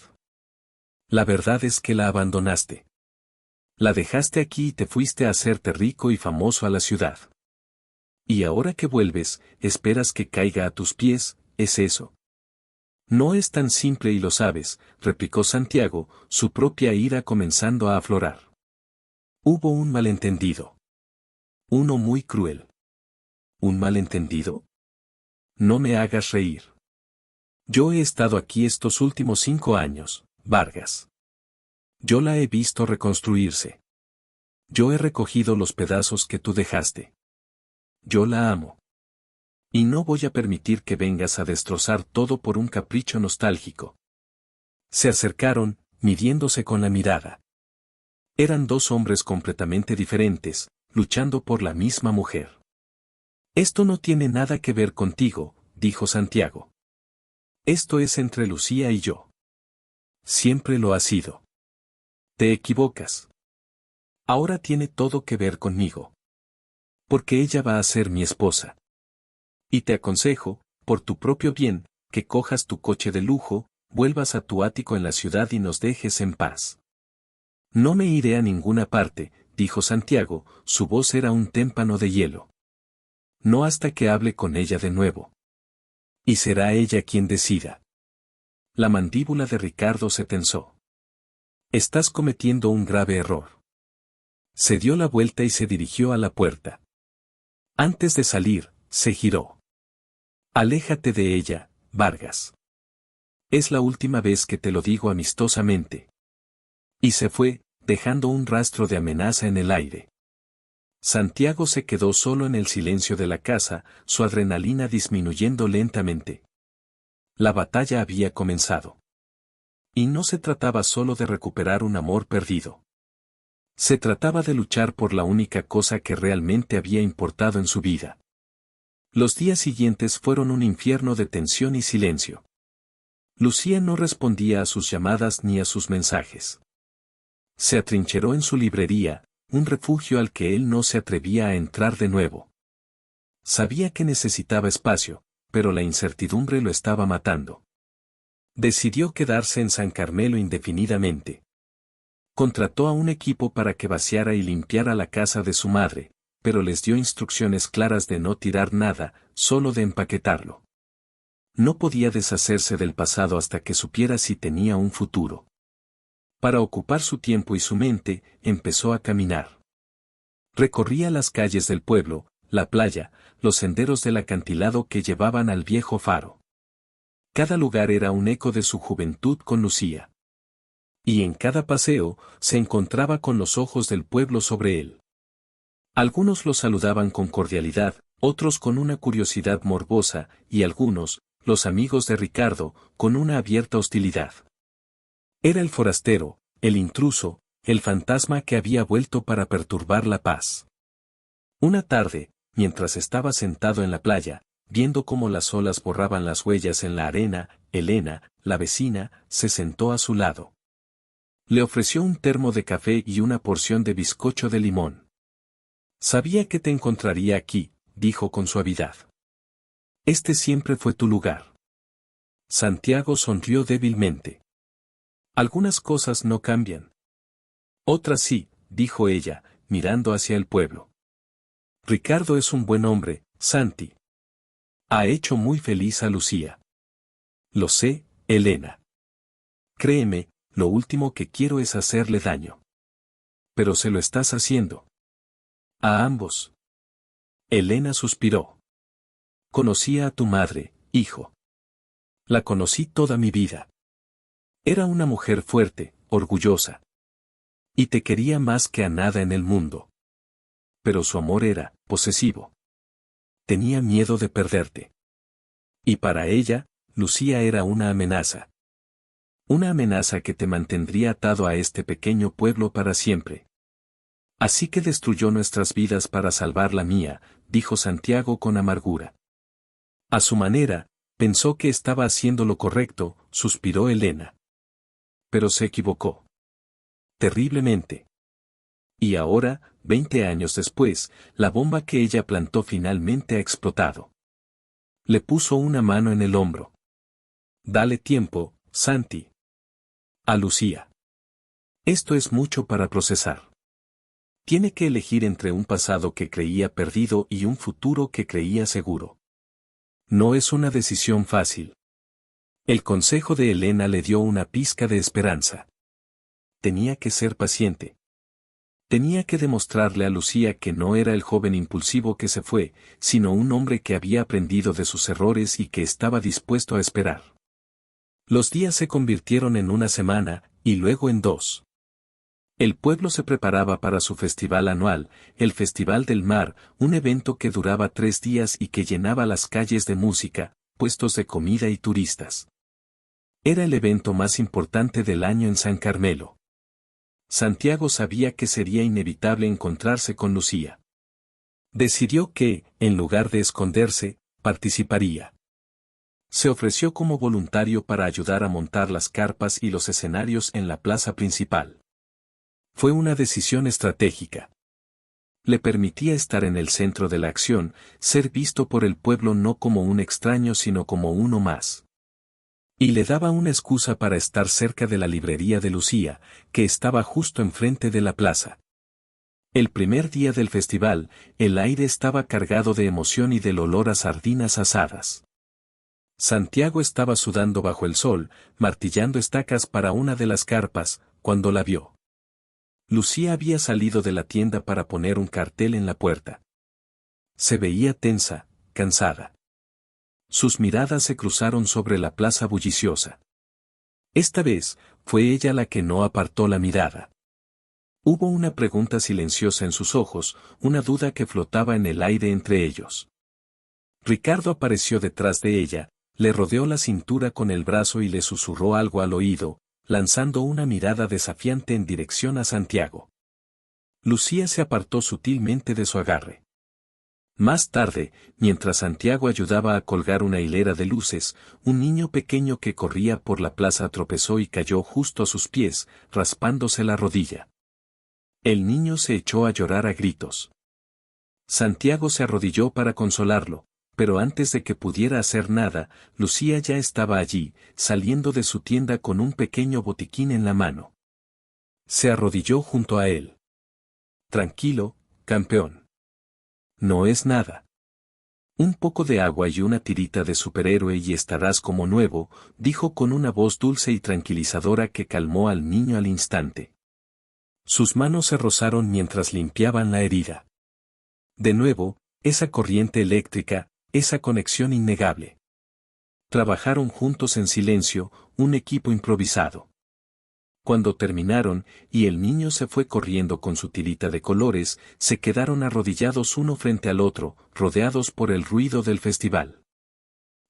La verdad es que la abandonaste. La dejaste aquí y te fuiste a hacerte rico y famoso a la ciudad. Y ahora que vuelves, esperas que caiga a tus pies, ¿es eso? No es tan simple y lo sabes, replicó Santiago, su propia ira comenzando a aflorar. Hubo un malentendido. Uno muy cruel. ¿Un malentendido? No me hagas reír. Yo he estado aquí estos últimos 5 años, Vargas. Yo la he visto reconstruirse. Yo he recogido los pedazos que tú dejaste. Yo la amo. Y no voy a permitir que vengas a destrozar todo por un capricho nostálgico. Se acercaron, midiéndose con la mirada. Eran 2 hombres completamente diferentes, luchando por la misma mujer. Esto no tiene nada que ver contigo, dijo Santiago. Esto es entre Lucía y yo. Siempre lo ha sido. Te equivocas. Ahora tiene todo que ver conmigo. Porque ella va a ser mi esposa. Y te aconsejo, por tu propio bien, que cojas tu coche de lujo, vuelvas a tu ático en la ciudad y nos dejes en paz. No me iré a ninguna parte, dijo Santiago, su voz era un témpano de hielo. No hasta que hable con ella de nuevo. Y será ella quien decida. La mandíbula de Ricardo se tensó. Estás cometiendo un grave error. Se dio la vuelta y se dirigió a la puerta. Antes de salir, se giró. Aléjate de ella, Vargas. Es la última vez que te lo digo amistosamente. Y se fue, dejando un rastro de amenaza en el aire. Santiago se quedó solo en el silencio de la casa, su adrenalina disminuyendo lentamente. La batalla había comenzado. Y no se trataba solo de recuperar un amor perdido. Se trataba de luchar por la única cosa que realmente había importado en su vida. Los días siguientes fueron un infierno de tensión y silencio. Lucía no respondía a sus llamadas ni a sus mensajes. Se atrincheró en su librería, un refugio al que él no se atrevía a entrar de nuevo. Sabía que necesitaba espacio, pero la incertidumbre lo estaba matando. Decidió quedarse en San Carmelo indefinidamente. Contrató a un equipo para que vaciara y limpiara la casa de su madre, pero les dio instrucciones claras de no tirar nada, solo de empaquetarlo. No podía deshacerse del pasado hasta que supiera si tenía un futuro. Para ocupar su tiempo y su mente, empezó a caminar. Recorría las calles del pueblo, la playa, los senderos del acantilado que llevaban al viejo faro. Cada lugar era un eco de su juventud con Lucía. Y en cada paseo, se encontraba con los ojos del pueblo sobre él. Algunos lo saludaban con cordialidad, otros con una curiosidad morbosa, y algunos, los amigos de Ricardo, con una abierta hostilidad. Era el forastero, el intruso, el fantasma que había vuelto para perturbar la paz. Una tarde, mientras estaba sentado en la playa, viendo cómo las olas borraban las huellas en la arena, Elena, la vecina, se sentó a su lado. Le ofreció un termo de café y una porción de bizcocho de limón. Sabía que te encontraría aquí, dijo con suavidad. Este siempre fue tu lugar. Santiago sonrió débilmente. Algunas cosas no cambian. Otras sí, dijo ella, mirando hacia el pueblo. Ricardo es un buen hombre, Santi. Ha hecho muy feliz a Lucía. Lo sé, Elena. Créeme, lo último que quiero es hacerle daño. Pero se lo estás haciendo. A ambos. Elena suspiró. Conocía a tu madre, hijo. La conocí toda mi vida. Era una mujer fuerte, orgullosa. Y te quería más que a nada en el mundo. Pero su amor era posesivo. Tenía miedo de perderte. Y para ella, Lucía era una amenaza. Una amenaza que te mantendría atado a este pequeño pueblo para siempre. Así que destruyó nuestras vidas para salvar la mía, dijo Santiago con amargura. A su manera, pensó que estaba haciendo lo correcto, suspiró Elena. Pero se equivocó. Terriblemente. Y ahora, 20 años después, la bomba que ella plantó finalmente ha explotado. Le puso una mano en el hombro. Dale tiempo, Santi. A Lucía. Esto es mucho para procesar. Tiene que elegir entre un pasado que creía perdido y un futuro que creía seguro. No es una decisión fácil. El consejo de Elena le dio una pizca de esperanza. Tenía que ser paciente. Tenía que demostrarle a Lucía que no era el joven impulsivo que se fue, sino un hombre que había aprendido de sus errores y que estaba dispuesto a esperar. Los días se convirtieron en una semana, y luego en 2. El pueblo se preparaba para su festival anual, el Festival del Mar, un evento que duraba 3 días y que llenaba las calles de música, puestos de comida y turistas. Era el evento más importante del año en San Carmelo. Santiago sabía que sería inevitable encontrarse con Lucía. Decidió que, en lugar de esconderse, participaría. Se ofreció como voluntario para ayudar a montar las carpas y los escenarios en la plaza principal. Fue una decisión estratégica. Le permitía estar en el centro de la acción, ser visto por el pueblo no como un extraño sino como uno más. Y le daba una excusa para estar cerca de la librería de Lucía, que estaba justo enfrente de la plaza. El primer día del festival, el aire estaba cargado de emoción y del olor a sardinas asadas. Santiago estaba sudando bajo el sol, martillando estacas para una de las carpas, cuando la vio. Lucía había salido de la tienda para poner un cartel en la puerta. Se veía tensa, cansada. Sus miradas se cruzaron sobre la plaza bulliciosa. Esta vez, fue ella la que no apartó la mirada. Hubo una pregunta silenciosa en sus ojos, una duda que flotaba en el aire entre ellos. Ricardo apareció detrás de ella, le rodeó la cintura con el brazo y le susurró algo al oído, lanzando una mirada desafiante en dirección a Santiago. Lucía se apartó sutilmente de su agarre. Más tarde, mientras Santiago ayudaba a colgar una hilera de luces, un niño pequeño que corría por la plaza tropezó y cayó justo a sus pies, raspándose la rodilla. El niño se echó a llorar a gritos. Santiago se arrodilló para consolarlo, pero antes de que pudiera hacer nada, Lucía ya estaba allí, saliendo de su tienda con un pequeño botiquín en la mano. Se arrodilló junto a él. Tranquilo, campeón. No es nada. Un poco de agua y una tirita de superhéroe y estarás como nuevo, dijo con una voz dulce y tranquilizadora que calmó al niño al instante. Sus manos se rozaron mientras limpiaban la herida. De nuevo, esa corriente eléctrica, esa conexión innegable. Trabajaron juntos en silencio, un equipo improvisado. Cuando terminaron, y el niño se fue corriendo con su tirita de colores, se quedaron arrodillados uno frente al otro, rodeados por el ruido del festival.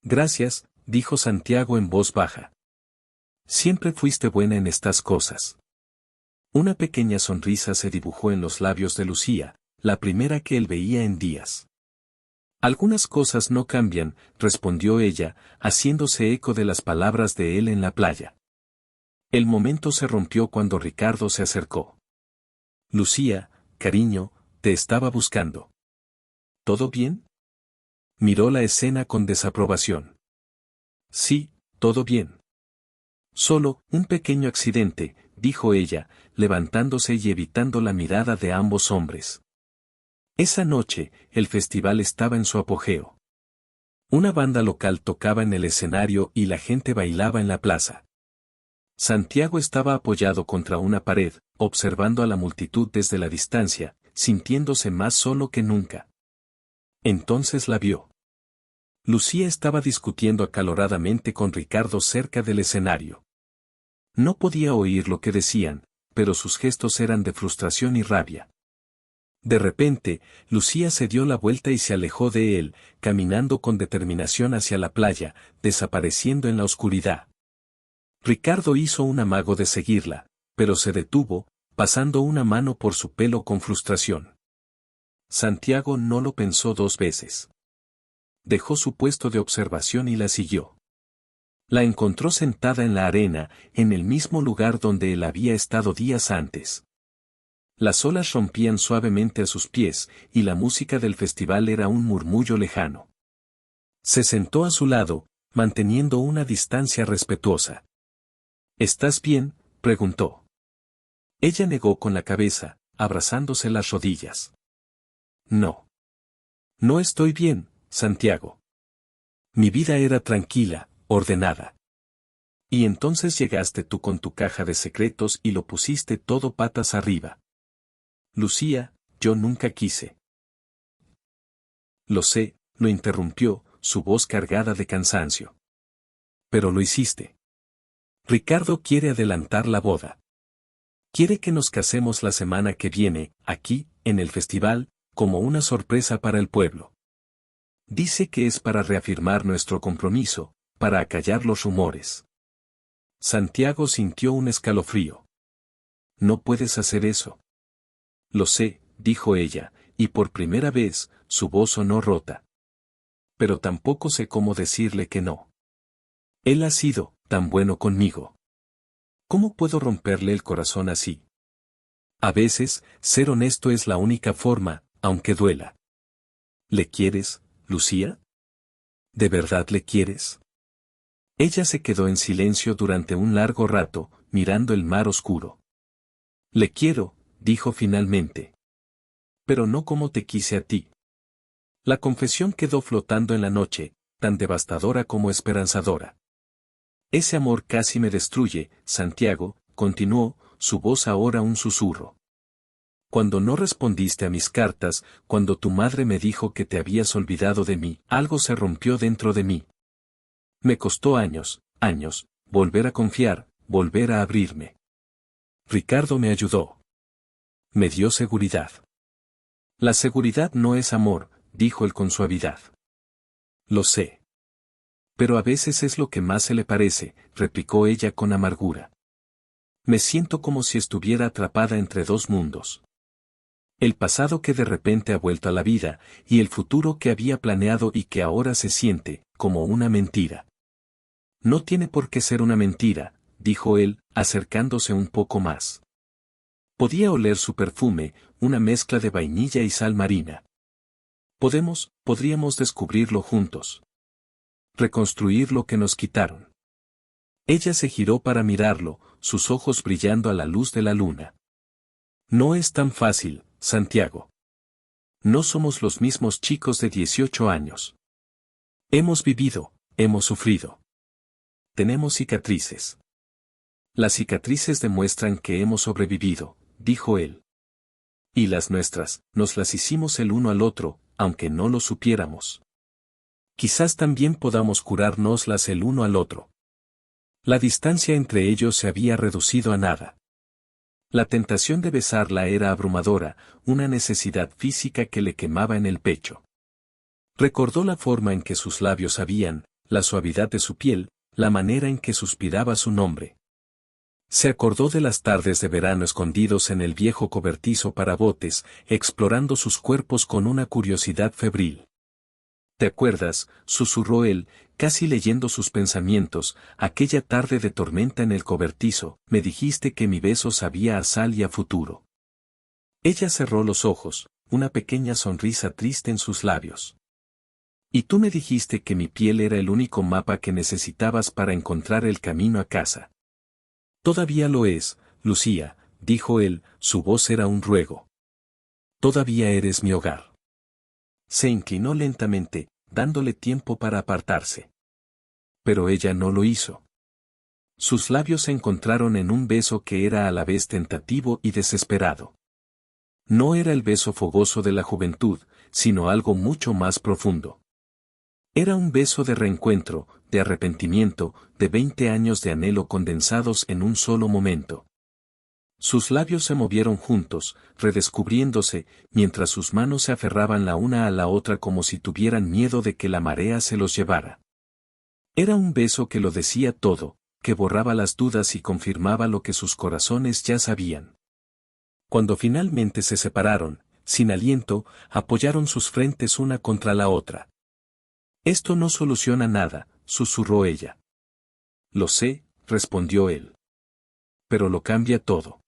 Gracias, dijo Santiago en voz baja. Siempre fuiste buena en estas cosas. Una pequeña sonrisa se dibujó en los labios de Lucía, la primera que él veía en días. Algunas cosas no cambian, respondió ella, haciéndose eco de las palabras de él en la playa. El momento se rompió cuando Ricardo se acercó. Lucía, cariño, te estaba buscando. ¿Todo bien? Miró la escena con desaprobación. Sí, todo bien. Solo, un pequeño accidente, dijo ella, levantándose y evitando la mirada de ambos hombres. Esa noche, el festival estaba en su apogeo. Una banda local tocaba en el escenario y la gente bailaba en la plaza. Santiago estaba apoyado contra una pared, observando a la multitud desde la distancia, sintiéndose más solo que nunca. Entonces la vio. Lucía estaba discutiendo acaloradamente con Ricardo cerca del escenario. No podía oír lo que decían, pero sus gestos eran de frustración y rabia. De repente, Lucía se dio la vuelta y se alejó de él, caminando con determinación hacia la playa, desapareciendo en la oscuridad. Ricardo hizo un amago de seguirla, pero se detuvo, pasando una mano por su pelo con frustración. Santiago no lo pensó dos veces. Dejó su puesto de observación y la siguió. La encontró sentada en la arena, en el mismo lugar donde él había estado días antes. Las olas rompían suavemente a sus pies, y la música del festival era un murmullo lejano. Se sentó a su lado, manteniendo una distancia respetuosa. ¿Estás bien?, preguntó. Ella negó con la cabeza, abrazándose las rodillas. No. No estoy bien, Santiago. Mi vida era tranquila, ordenada. Y entonces llegaste tú con tu caja de secretos y lo pusiste todo patas arriba. Lucía, yo nunca quise. Lo sé, lo interrumpió, su voz cargada de cansancio. Pero lo hiciste. Ricardo quiere adelantar la boda. Quiere que nos casemos la semana que viene, aquí, en el festival, como una sorpresa para el pueblo. Dice que es para reafirmar nuestro compromiso, para acallar los rumores. Santiago sintió un escalofrío. No puedes hacer eso. Lo sé, dijo ella, y por primera vez, su voz sonó rota. Pero tampoco sé cómo decirle que no. Él ha sido tan bueno conmigo. ¿Cómo puedo romperle el corazón así? A veces, ser honesto es la única forma, aunque duela. ¿Le quieres, Lucía? ¿De verdad le quieres? Ella se quedó en silencio durante un largo rato, mirando el mar oscuro. Le quiero, dijo finalmente. Pero no como te quise a ti. La confesión quedó flotando en la noche, tan devastadora como esperanzadora. Ese amor casi me destruye, Santiago, continuó, su voz ahora un susurro. Cuando no respondiste a mis cartas, cuando tu madre me dijo que te habías olvidado de mí, algo se rompió dentro de mí. Me costó años, volver a confiar, volver a abrirme. Ricardo me ayudó. Me dio seguridad. La seguridad no es amor, dijo él con suavidad. Lo sé. Pero a veces es lo que más se le parece, replicó ella con amargura. Me siento como si estuviera atrapada entre dos mundos. El pasado que de repente ha vuelto a la vida, y el futuro que había planeado y que ahora se siente, como una mentira. No tiene por qué ser una mentira, dijo él, acercándose un poco más. Podía oler su perfume, una mezcla de vainilla y sal marina. Podríamos descubrirlo juntos. Reconstruir lo que nos quitaron. Ella se giró para mirarlo, sus ojos brillando a la luz de la luna. No es tan fácil, Santiago. No somos los mismos chicos de 18 años. Hemos vivido, hemos sufrido. Tenemos cicatrices. Las cicatrices demuestran que hemos sobrevivido, dijo él. Y las nuestras, nos las hicimos el uno al otro, aunque no lo supiéramos. Quizás también podamos curárnoslas el uno al otro. La distancia entre ellos se había reducido a nada. La tentación de besarla era abrumadora, una necesidad física que le quemaba en el pecho. Recordó la forma en que sus labios habían, la suavidad de su piel, la manera en que suspiraba su nombre. Se acordó de las tardes de verano escondidos en el viejo cobertizo para botes, explorando sus cuerpos con una curiosidad febril. ¿Te acuerdas?, susurró él, casi leyendo sus pensamientos, aquella tarde de tormenta en el cobertizo, me dijiste que mi beso sabía a sal y a futuro. Ella cerró los ojos, una pequeña sonrisa triste en sus labios. Y tú me dijiste que mi piel era el único mapa que necesitabas para encontrar el camino a casa. Todavía lo es, Lucía, dijo él, su voz era un ruego. Todavía eres mi hogar. Se inclinó lentamente, dándole tiempo para apartarse. Pero ella no lo hizo. Sus labios se encontraron en un beso que era a la vez tentativo y desesperado. No era el beso fogoso de la juventud, sino algo mucho más profundo. Era un beso de reencuentro, de arrepentimiento, de 20 años de anhelo condensados en un solo momento. Sus labios se movieron juntos, redescubriéndose, mientras sus manos se aferraban la una a la otra como si tuvieran miedo de que la marea se los llevara. Era un beso que lo decía todo, que borraba las dudas y confirmaba lo que sus corazones ya sabían. Cuando finalmente se separaron, sin aliento, apoyaron sus frentes una contra la otra. Esto no soluciona nada, susurró ella. Lo sé, respondió él. Pero lo cambia todo.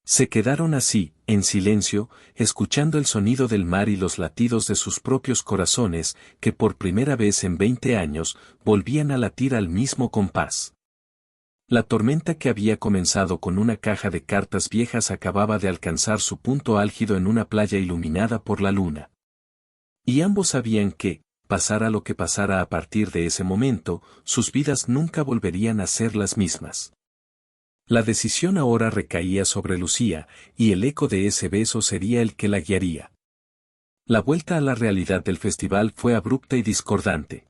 Se quedaron así, en silencio, escuchando el sonido del mar y los latidos de sus propios corazones, que por primera vez en 20 años, volvían a latir al mismo compás. La tormenta que había comenzado con una caja de cartas viejas acababa de alcanzar su punto álgido en una playa iluminada por la luna. Y ambos sabían que, pasara lo que pasara a partir de ese momento, sus vidas nunca volverían a ser las mismas. La decisión ahora recaía sobre Lucía, y el eco de ese beso sería el que la guiaría. La vuelta a la realidad del festival fue abrupta y discordante.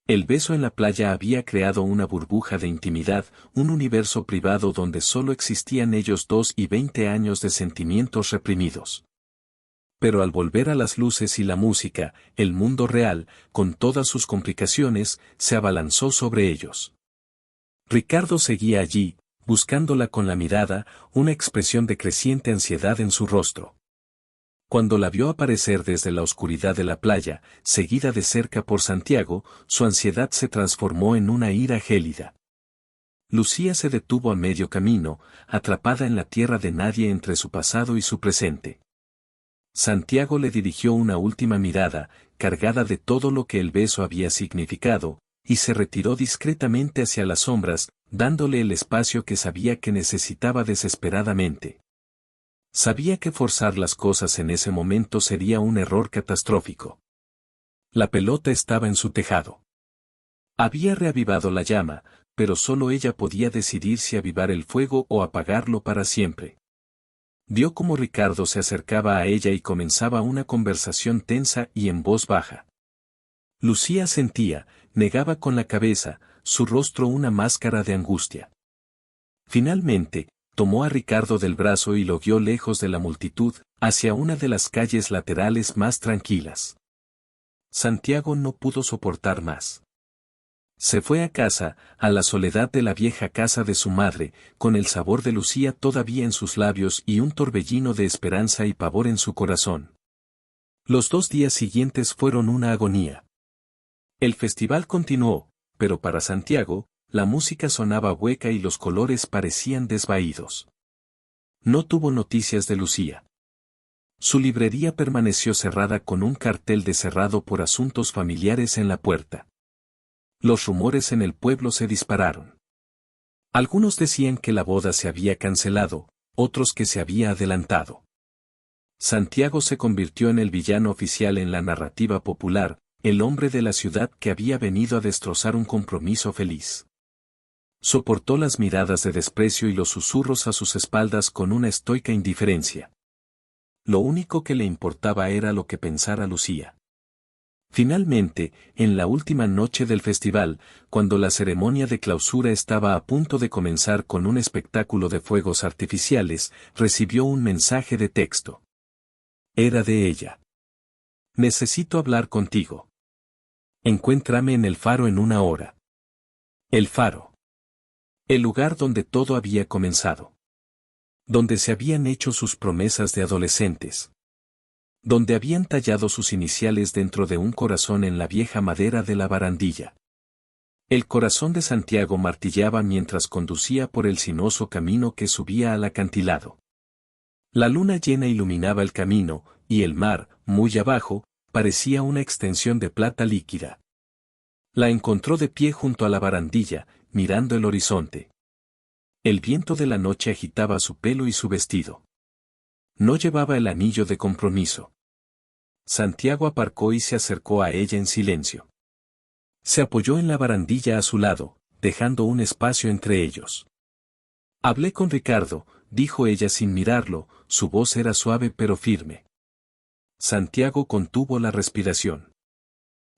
El beso en la playa había creado una burbuja de intimidad, un universo privado donde solo existían ellos dos y 20 años de sentimientos reprimidos. Pero al volver a las luces y la música, el mundo real, con todas sus complicaciones, se abalanzó sobre ellos. Ricardo seguía allí, buscándola con la mirada, una expresión de creciente ansiedad en su rostro. Cuando la vio aparecer desde la oscuridad de la playa, seguida de cerca por Santiago, su ansiedad se transformó en una ira gélida. Lucía se detuvo a medio camino, atrapada en la tierra de nadie entre su pasado y su presente. Santiago le dirigió una última mirada, cargada de todo lo que el beso había significado, y se retiró discretamente hacia las sombras, dándole el espacio que sabía que necesitaba desesperadamente. Sabía que forzar las cosas en ese momento sería un error catastrófico. La pelota estaba en su tejado. Había reavivado la llama, pero solo ella podía decidir si avivar el fuego o apagarlo para siempre. Vio cómo Ricardo se acercaba a ella y comenzaba una conversación tensa y en voz baja. Lucía sentía, negaba con la cabeza, su rostro una máscara de angustia. Finalmente, tomó a Ricardo del brazo y lo guió lejos de la multitud, hacia una de las calles laterales más tranquilas. Santiago no pudo soportar más. Se fue a casa, a la soledad de la vieja casa de su madre, con el sabor de Lucía todavía en sus labios y un torbellino de esperanza y pavor en su corazón. Los 2 días siguientes fueron una agonía. El festival continuó, pero para Santiago, la música sonaba hueca y los colores parecían desvaídos. No tuvo noticias de Lucía. Su librería permaneció cerrada con un cartel de cerrado por asuntos familiares en la puerta. Los rumores en el pueblo se dispararon. Algunos decían que la boda se había cancelado, otros que se había adelantado. Santiago se convirtió en el villano oficial en la narrativa popular, el hombre de la ciudad que había venido a destrozar un compromiso feliz. Soportó las miradas de desprecio y los susurros a sus espaldas con una estoica indiferencia. Lo único que le importaba era lo que pensara Lucía. Finalmente, en la última noche del festival, cuando la ceremonia de clausura estaba a punto de comenzar con un espectáculo de fuegos artificiales, recibió un mensaje de texto. Era de ella. Necesito hablar contigo. Encuéntrame en el faro en 1 hora. El faro. El lugar donde todo había comenzado. Donde se habían hecho sus promesas de adolescentes. Donde habían tallado sus iniciales dentro de un corazón en la vieja madera de la barandilla. El corazón de Santiago martillaba mientras conducía por el sinuoso camino que subía al acantilado. La luna llena iluminaba el camino, y el mar, muy abajo, parecía una extensión de plata líquida. La encontró de pie junto a la barandilla, mirando el horizonte. El viento de la noche agitaba su pelo y su vestido. No llevaba el anillo de compromiso. Santiago aparcó y se acercó a ella en silencio. Se apoyó en la barandilla a su lado, dejando un espacio entre ellos. Hablé con Ricardo, dijo ella sin mirarlo, su voz era suave pero firme. Santiago contuvo la respiración.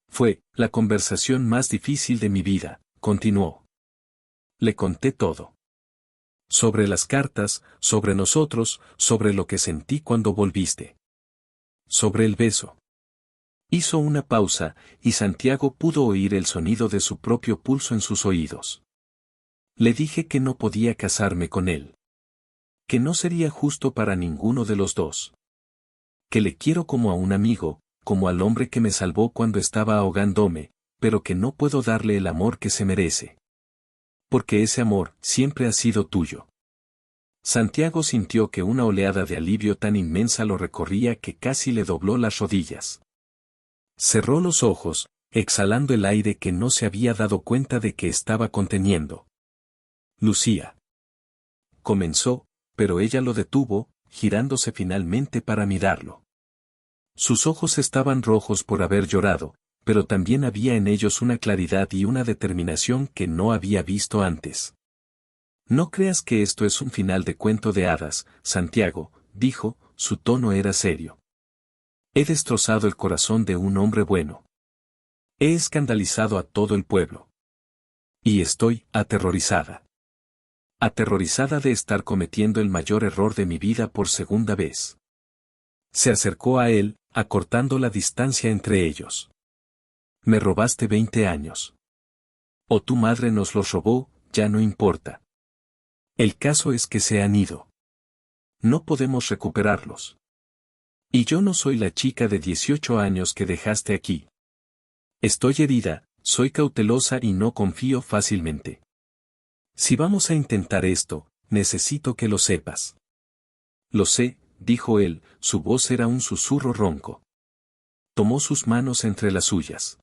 Fue la conversación más difícil de mi vida, continuó. Le conté todo. Sobre las cartas, sobre nosotros, sobre lo que sentí cuando volviste. Sobre el beso. Hizo una pausa, y Santiago pudo oír el sonido de su propio pulso en sus oídos. Le dije que no podía casarme con él. Que no sería justo para ninguno de los dos. Que le quiero como a un amigo, como al hombre que me salvó cuando estaba ahogándome, pero que no puedo darle el amor que se merece. Porque ese amor siempre ha sido tuyo. Santiago sintió que una oleada de alivio tan inmensa lo recorría que casi le dobló las rodillas. Cerró los ojos, exhalando el aire que no se había dado cuenta de que estaba conteniendo. Lucía. Comenzó, pero ella lo detuvo, girándose finalmente para mirarlo. Sus ojos estaban rojos por haber llorado, pero también había en ellos una claridad y una determinación que no había visto antes. No creas que esto es un final de cuento de hadas, Santiago, dijo, su tono era serio. He destrozado el corazón de un hombre bueno. He escandalizado a todo el pueblo. Y estoy aterrorizada. Aterrorizada de estar cometiendo el mayor error de mi vida por segunda vez. Se acercó a él, acortando la distancia entre ellos. Me robaste 20 años. O tu madre nos los robó, ya no importa. El caso es que se han ido. No podemos recuperarlos. Y yo no soy la chica de 18 años que dejaste aquí. Estoy herida, soy cautelosa y no confío fácilmente. Si vamos a intentar esto, necesito que lo sepas. Lo sé, dijo él, su voz era un susurro ronco. Tomó sus manos entre las suyas.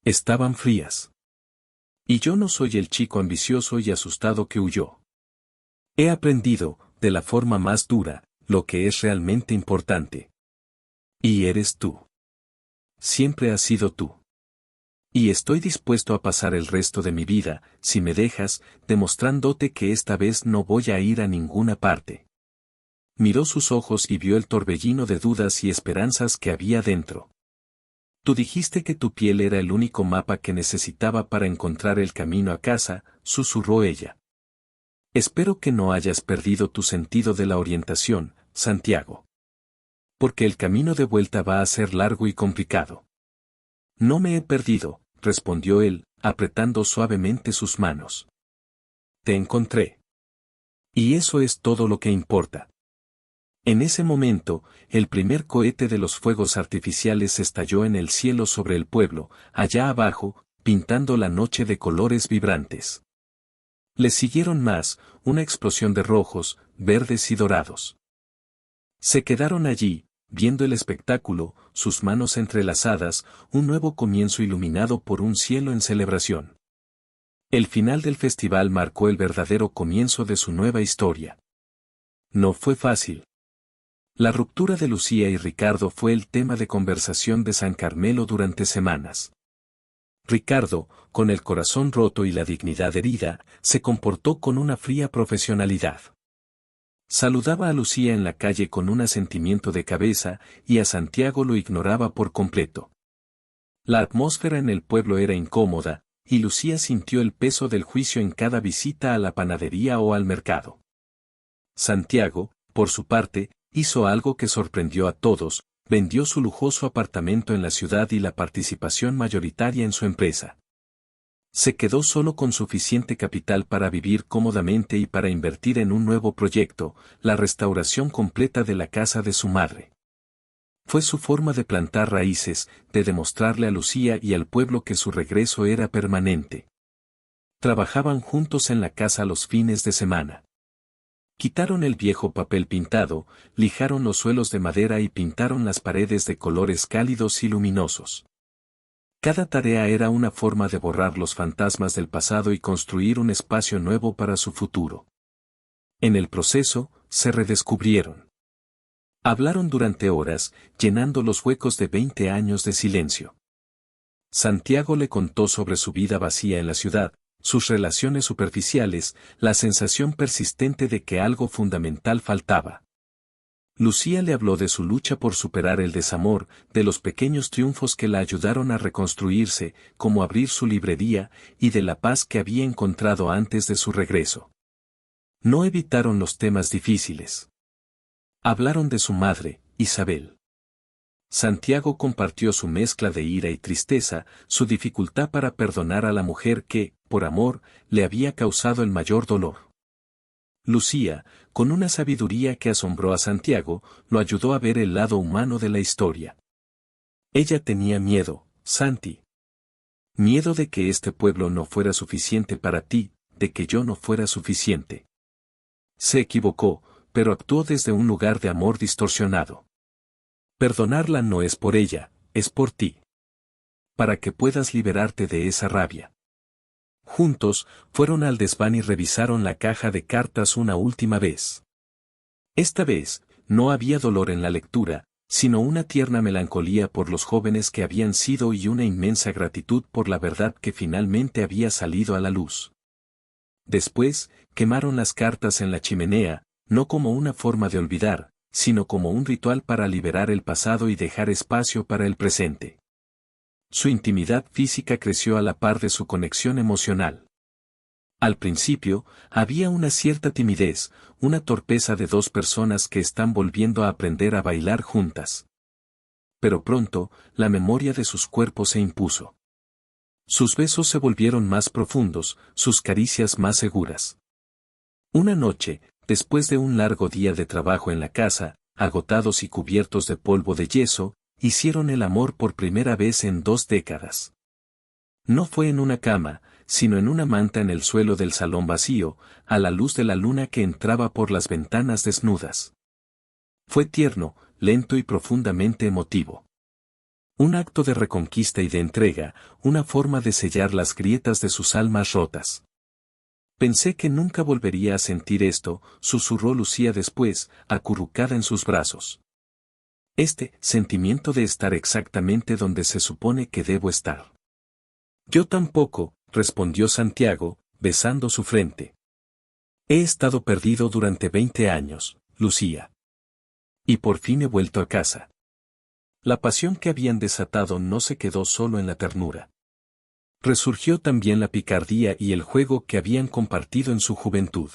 Estaban frías. Y yo no soy el chico ambicioso y asustado que huyó. He aprendido, de la forma más dura, lo que es realmente importante. Y eres tú. Siempre has sido tú. Y estoy dispuesto a pasar el resto de mi vida, si me dejas, demostrándote que esta vez no voy a ir a ninguna parte. Miró sus ojos y vio el torbellino de dudas y esperanzas que había dentro. Tú dijiste que tu piel era el único mapa que necesitaba para encontrar el camino a casa, susurró ella. Espero que no hayas perdido tu sentido de la orientación, Santiago. Porque el camino de vuelta va a ser largo y complicado. No me he perdido, respondió él, apretando suavemente sus manos. Te encontré. Y eso es todo lo que importa. En ese momento, el primer cohete de los fuegos artificiales estalló en el cielo sobre el pueblo, allá abajo, pintando la noche de colores vibrantes. Le siguieron más, una explosión de rojos, verdes y dorados. Se quedaron allí, viendo el espectáculo, sus manos entrelazadas, un nuevo comienzo iluminado por un cielo en celebración. El final del festival marcó el verdadero comienzo de su nueva historia. No fue fácil. La ruptura de Lucía y Ricardo fue el tema de conversación de San Carmelo durante semanas. Ricardo, con el corazón roto y la dignidad herida, se comportó con una fría profesionalidad. Saludaba a Lucía en la calle con un asentimiento de cabeza, y a Santiago lo ignoraba por completo. La atmósfera en el pueblo era incómoda, y Lucía sintió el peso del juicio en cada visita a la panadería o al mercado. Santiago, por su parte, hizo algo que sorprendió a todos, Vendió su lujoso apartamento en la ciudad y la participación mayoritaria en su empresa. Se quedó solo con suficiente capital para vivir cómodamente y para invertir en un nuevo proyecto, la restauración completa de la casa de su madre. Fue su forma de plantar raíces, de demostrarle a Lucía y al pueblo que su regreso era permanente. Trabajaban juntos en la casa los fines de semana. Quitaron el viejo papel pintado, lijaron los suelos de madera y pintaron las paredes de colores cálidos y luminosos. Cada tarea era una forma de borrar los fantasmas del pasado y construir un espacio nuevo para su futuro. En el proceso, se redescubrieron. Hablaron durante horas, llenando los huecos de 20 años de silencio. Santiago le contó sobre su vida vacía en la ciudad, sus relaciones superficiales, la sensación persistente de que algo fundamental faltaba. Lucía le habló de su lucha por superar el desamor, de los pequeños triunfos que la ayudaron a reconstruirse, como abrir su librería, y de la paz que había encontrado antes de su regreso. No evitaron los temas difíciles. Hablaron de su madre, Isabel. Santiago compartió su mezcla de ira y tristeza, su dificultad para perdonar a la mujer que, por amor, le había causado el mayor dolor. Lucía, con una sabiduría que asombró a Santiago, lo ayudó a ver el lado humano de la historia. Ella tenía miedo, Santi. Miedo de que este pueblo no fuera suficiente para ti, de que yo no fuera suficiente. Se equivocó, pero actuó desde un lugar de amor distorsionado. Perdonarla no es por ella, es por ti. Para que puedas liberarte de esa rabia. Juntos, fueron al desván y revisaron la caja de cartas una última vez. Esta vez, no había dolor en la lectura, sino una tierna melancolía por los jóvenes que habían sido y una inmensa gratitud por la verdad que finalmente había salido a la luz. Después, quemaron las cartas en la chimenea, no como una forma de olvidar, sino como un ritual para liberar el pasado y dejar espacio para el presente. Su intimidad física creció a la par de su conexión emocional. Al principio, había una cierta timidez, una torpeza de dos personas que están volviendo a aprender a bailar juntas. Pero pronto, la memoria de sus cuerpos se impuso. Sus besos se volvieron más profundos, sus caricias más seguras. Una noche, después de un largo día de trabajo en la casa, agotados y cubiertos de polvo de yeso, hicieron el amor por primera vez en 2 décadas. No fue en una cama, sino en una manta en el suelo del salón vacío, a la luz de la luna que entraba por las ventanas desnudas. Fue tierno, lento y profundamente emotivo. Un acto de reconquista y de entrega, una forma de sellar las grietas de sus almas rotas. Pensé que nunca volvería a sentir esto, susurró Lucía después, acurrucada en sus brazos. Este sentimiento de estar exactamente donde se supone que debo estar. Yo tampoco, respondió Santiago, besando su frente. He estado perdido durante 20 años, Lucía. Y por fin he vuelto a casa. La pasión que habían desatado no se quedó solo en la ternura. Resurgió también la picardía y el juego que habían compartido en su juventud.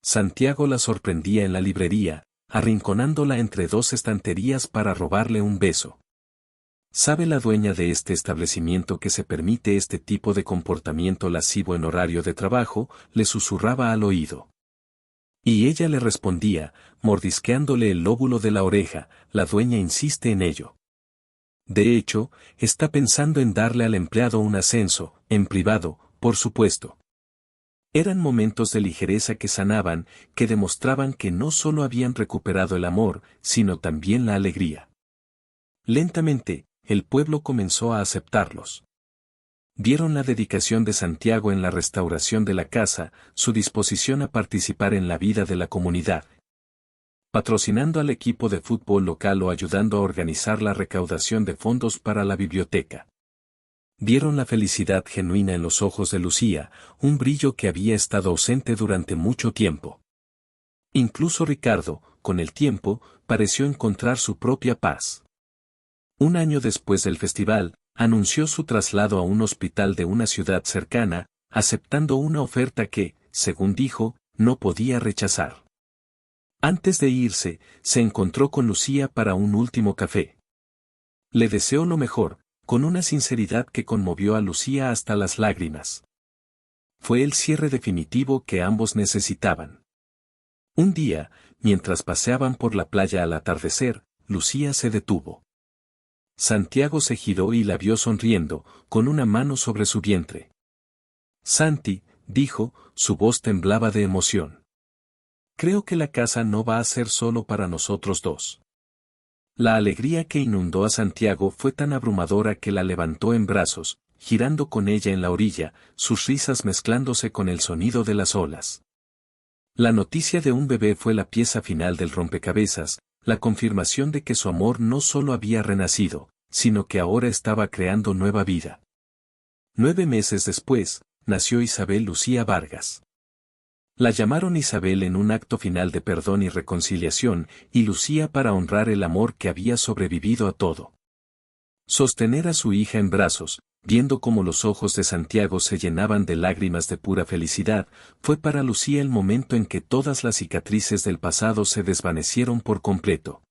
Santiago la sorprendía en la librería, arrinconándola entre 2 estanterías para robarle un beso. ¿Sabe la dueña de este establecimiento que se permite este tipo de comportamiento lascivo en horario de trabajo? Le susurraba al oído. Y ella le respondía, mordisqueándole el lóbulo de la oreja, la dueña insiste en ello. De hecho, está pensando en darle al empleado un ascenso, en privado, por supuesto. Eran momentos de ligereza que sanaban, que demostraban que no solo habían recuperado el amor, sino también la alegría. Lentamente, el pueblo comenzó a aceptarlos. Vieron la dedicación de Santiago en la restauración de la casa, su disposición a participar en la vida de la comunidad, patrocinando al equipo de fútbol local o ayudando a organizar la recaudación de fondos para la biblioteca. Vieron la felicidad genuina en los ojos de Lucía, un brillo que había estado ausente durante mucho tiempo. Incluso Ricardo, con el tiempo, pareció encontrar su propia paz. Un año después del festival, anunció su traslado a un hospital de una ciudad cercana, aceptando una oferta que, según dijo, no podía rechazar. Antes de irse, se encontró con Lucía para un último café. Le deseó lo mejor, con una sinceridad que conmovió a Lucía hasta las lágrimas. Fue el cierre definitivo que ambos necesitaban. Un día, mientras paseaban por la playa al atardecer, Lucía se detuvo. Santiago se giró y la vio sonriendo, con una mano sobre su vientre. Santi, dijo, su voz temblaba de emoción. Creo que la casa no va a ser solo para nosotros dos. La alegría que inundó a Santiago fue tan abrumadora que la levantó en brazos, girando con ella en la orilla, sus risas mezclándose con el sonido de las olas. La noticia de un bebé fue la pieza final del rompecabezas, la confirmación de que su amor no solo había renacido, sino que ahora estaba creando nueva vida. 9 meses después, nació Isabel Lucía Vargas. La llamaron Isabel en un acto final de perdón y reconciliación, y Lucía para honrar el amor que había sobrevivido a todo. Sostener a su hija en brazos, viendo cómo los ojos de Santiago se llenaban de lágrimas de pura felicidad, fue para Lucía el momento en que todas las cicatrices del pasado se desvanecieron por completo.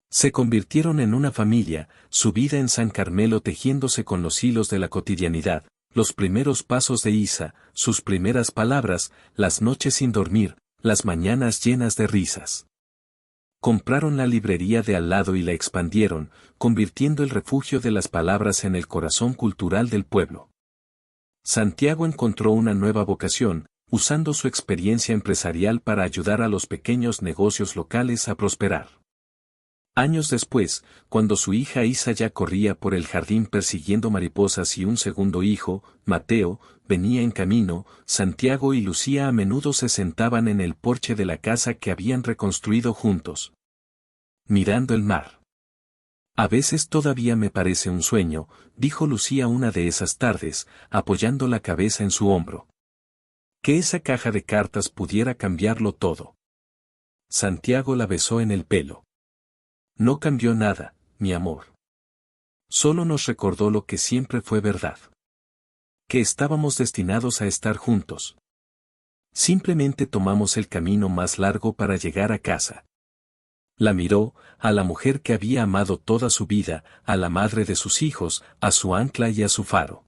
Se convirtieron en una familia, su vida en San Carmelo tejiéndose con los hilos de la cotidianidad, los primeros pasos de Isa, sus primeras palabras, las noches sin dormir, las mañanas llenas de risas. Compraron la librería de al lado y la expandieron, convirtiendo el refugio de las palabras en el corazón cultural del pueblo. Santiago encontró una nueva vocación, usando su experiencia empresarial para ayudar a los pequeños negocios locales a prosperar. Años después, cuando su hija Isa ya corría por el jardín persiguiendo mariposas y un segundo hijo, Mateo, venía en camino, Santiago y Lucía a menudo se sentaban en el porche de la casa que habían reconstruido juntos, mirando el mar. A veces todavía me parece un sueño, dijo Lucía una de esas tardes, apoyando la cabeza en su hombro. Que esa caja de cartas pudiera cambiarlo todo. Santiago la besó en el pelo. No cambió nada, mi amor. Solo nos recordó lo que siempre fue verdad. Que estábamos destinados a estar juntos. Simplemente tomamos el camino más largo para llegar a casa. La miró, a la mujer que había amado toda su vida, a la madre de sus hijos, a su ancla y a su faro.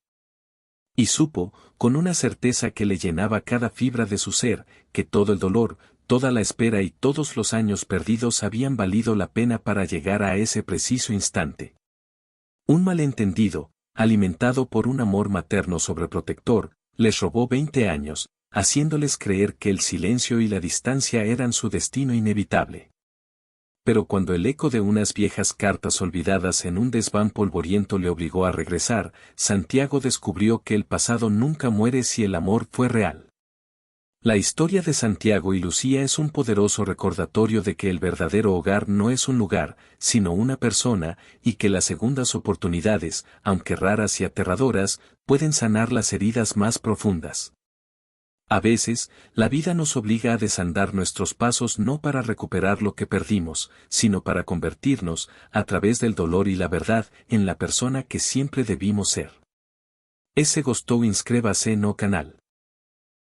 Y supo, con una certeza que le llenaba cada fibra de su ser, que todo el dolor, toda la espera y todos los años perdidos habían valido la pena para llegar a ese preciso instante. Un malentendido, alimentado por un amor materno sobreprotector, les robó 20 años, haciéndoles creer que el silencio y la distancia eran su destino inevitable. Pero cuando el eco de unas viejas cartas olvidadas en un desván polvoriento le obligó a regresar, Santiago descubrió que el pasado nunca muere si el amor fue real. La historia de Santiago y Lucía es un poderoso recordatorio de que el verdadero hogar no es un lugar, sino una persona, y que las segundas oportunidades, aunque raras y aterradoras, pueden sanar las heridas más profundas. A veces, la vida nos obliga a desandar nuestros pasos no para recuperar lo que perdimos, sino para convertirnos, a través del dolor y la verdad, en la persona que siempre debimos ser. Ese gustó inscríbase no canal.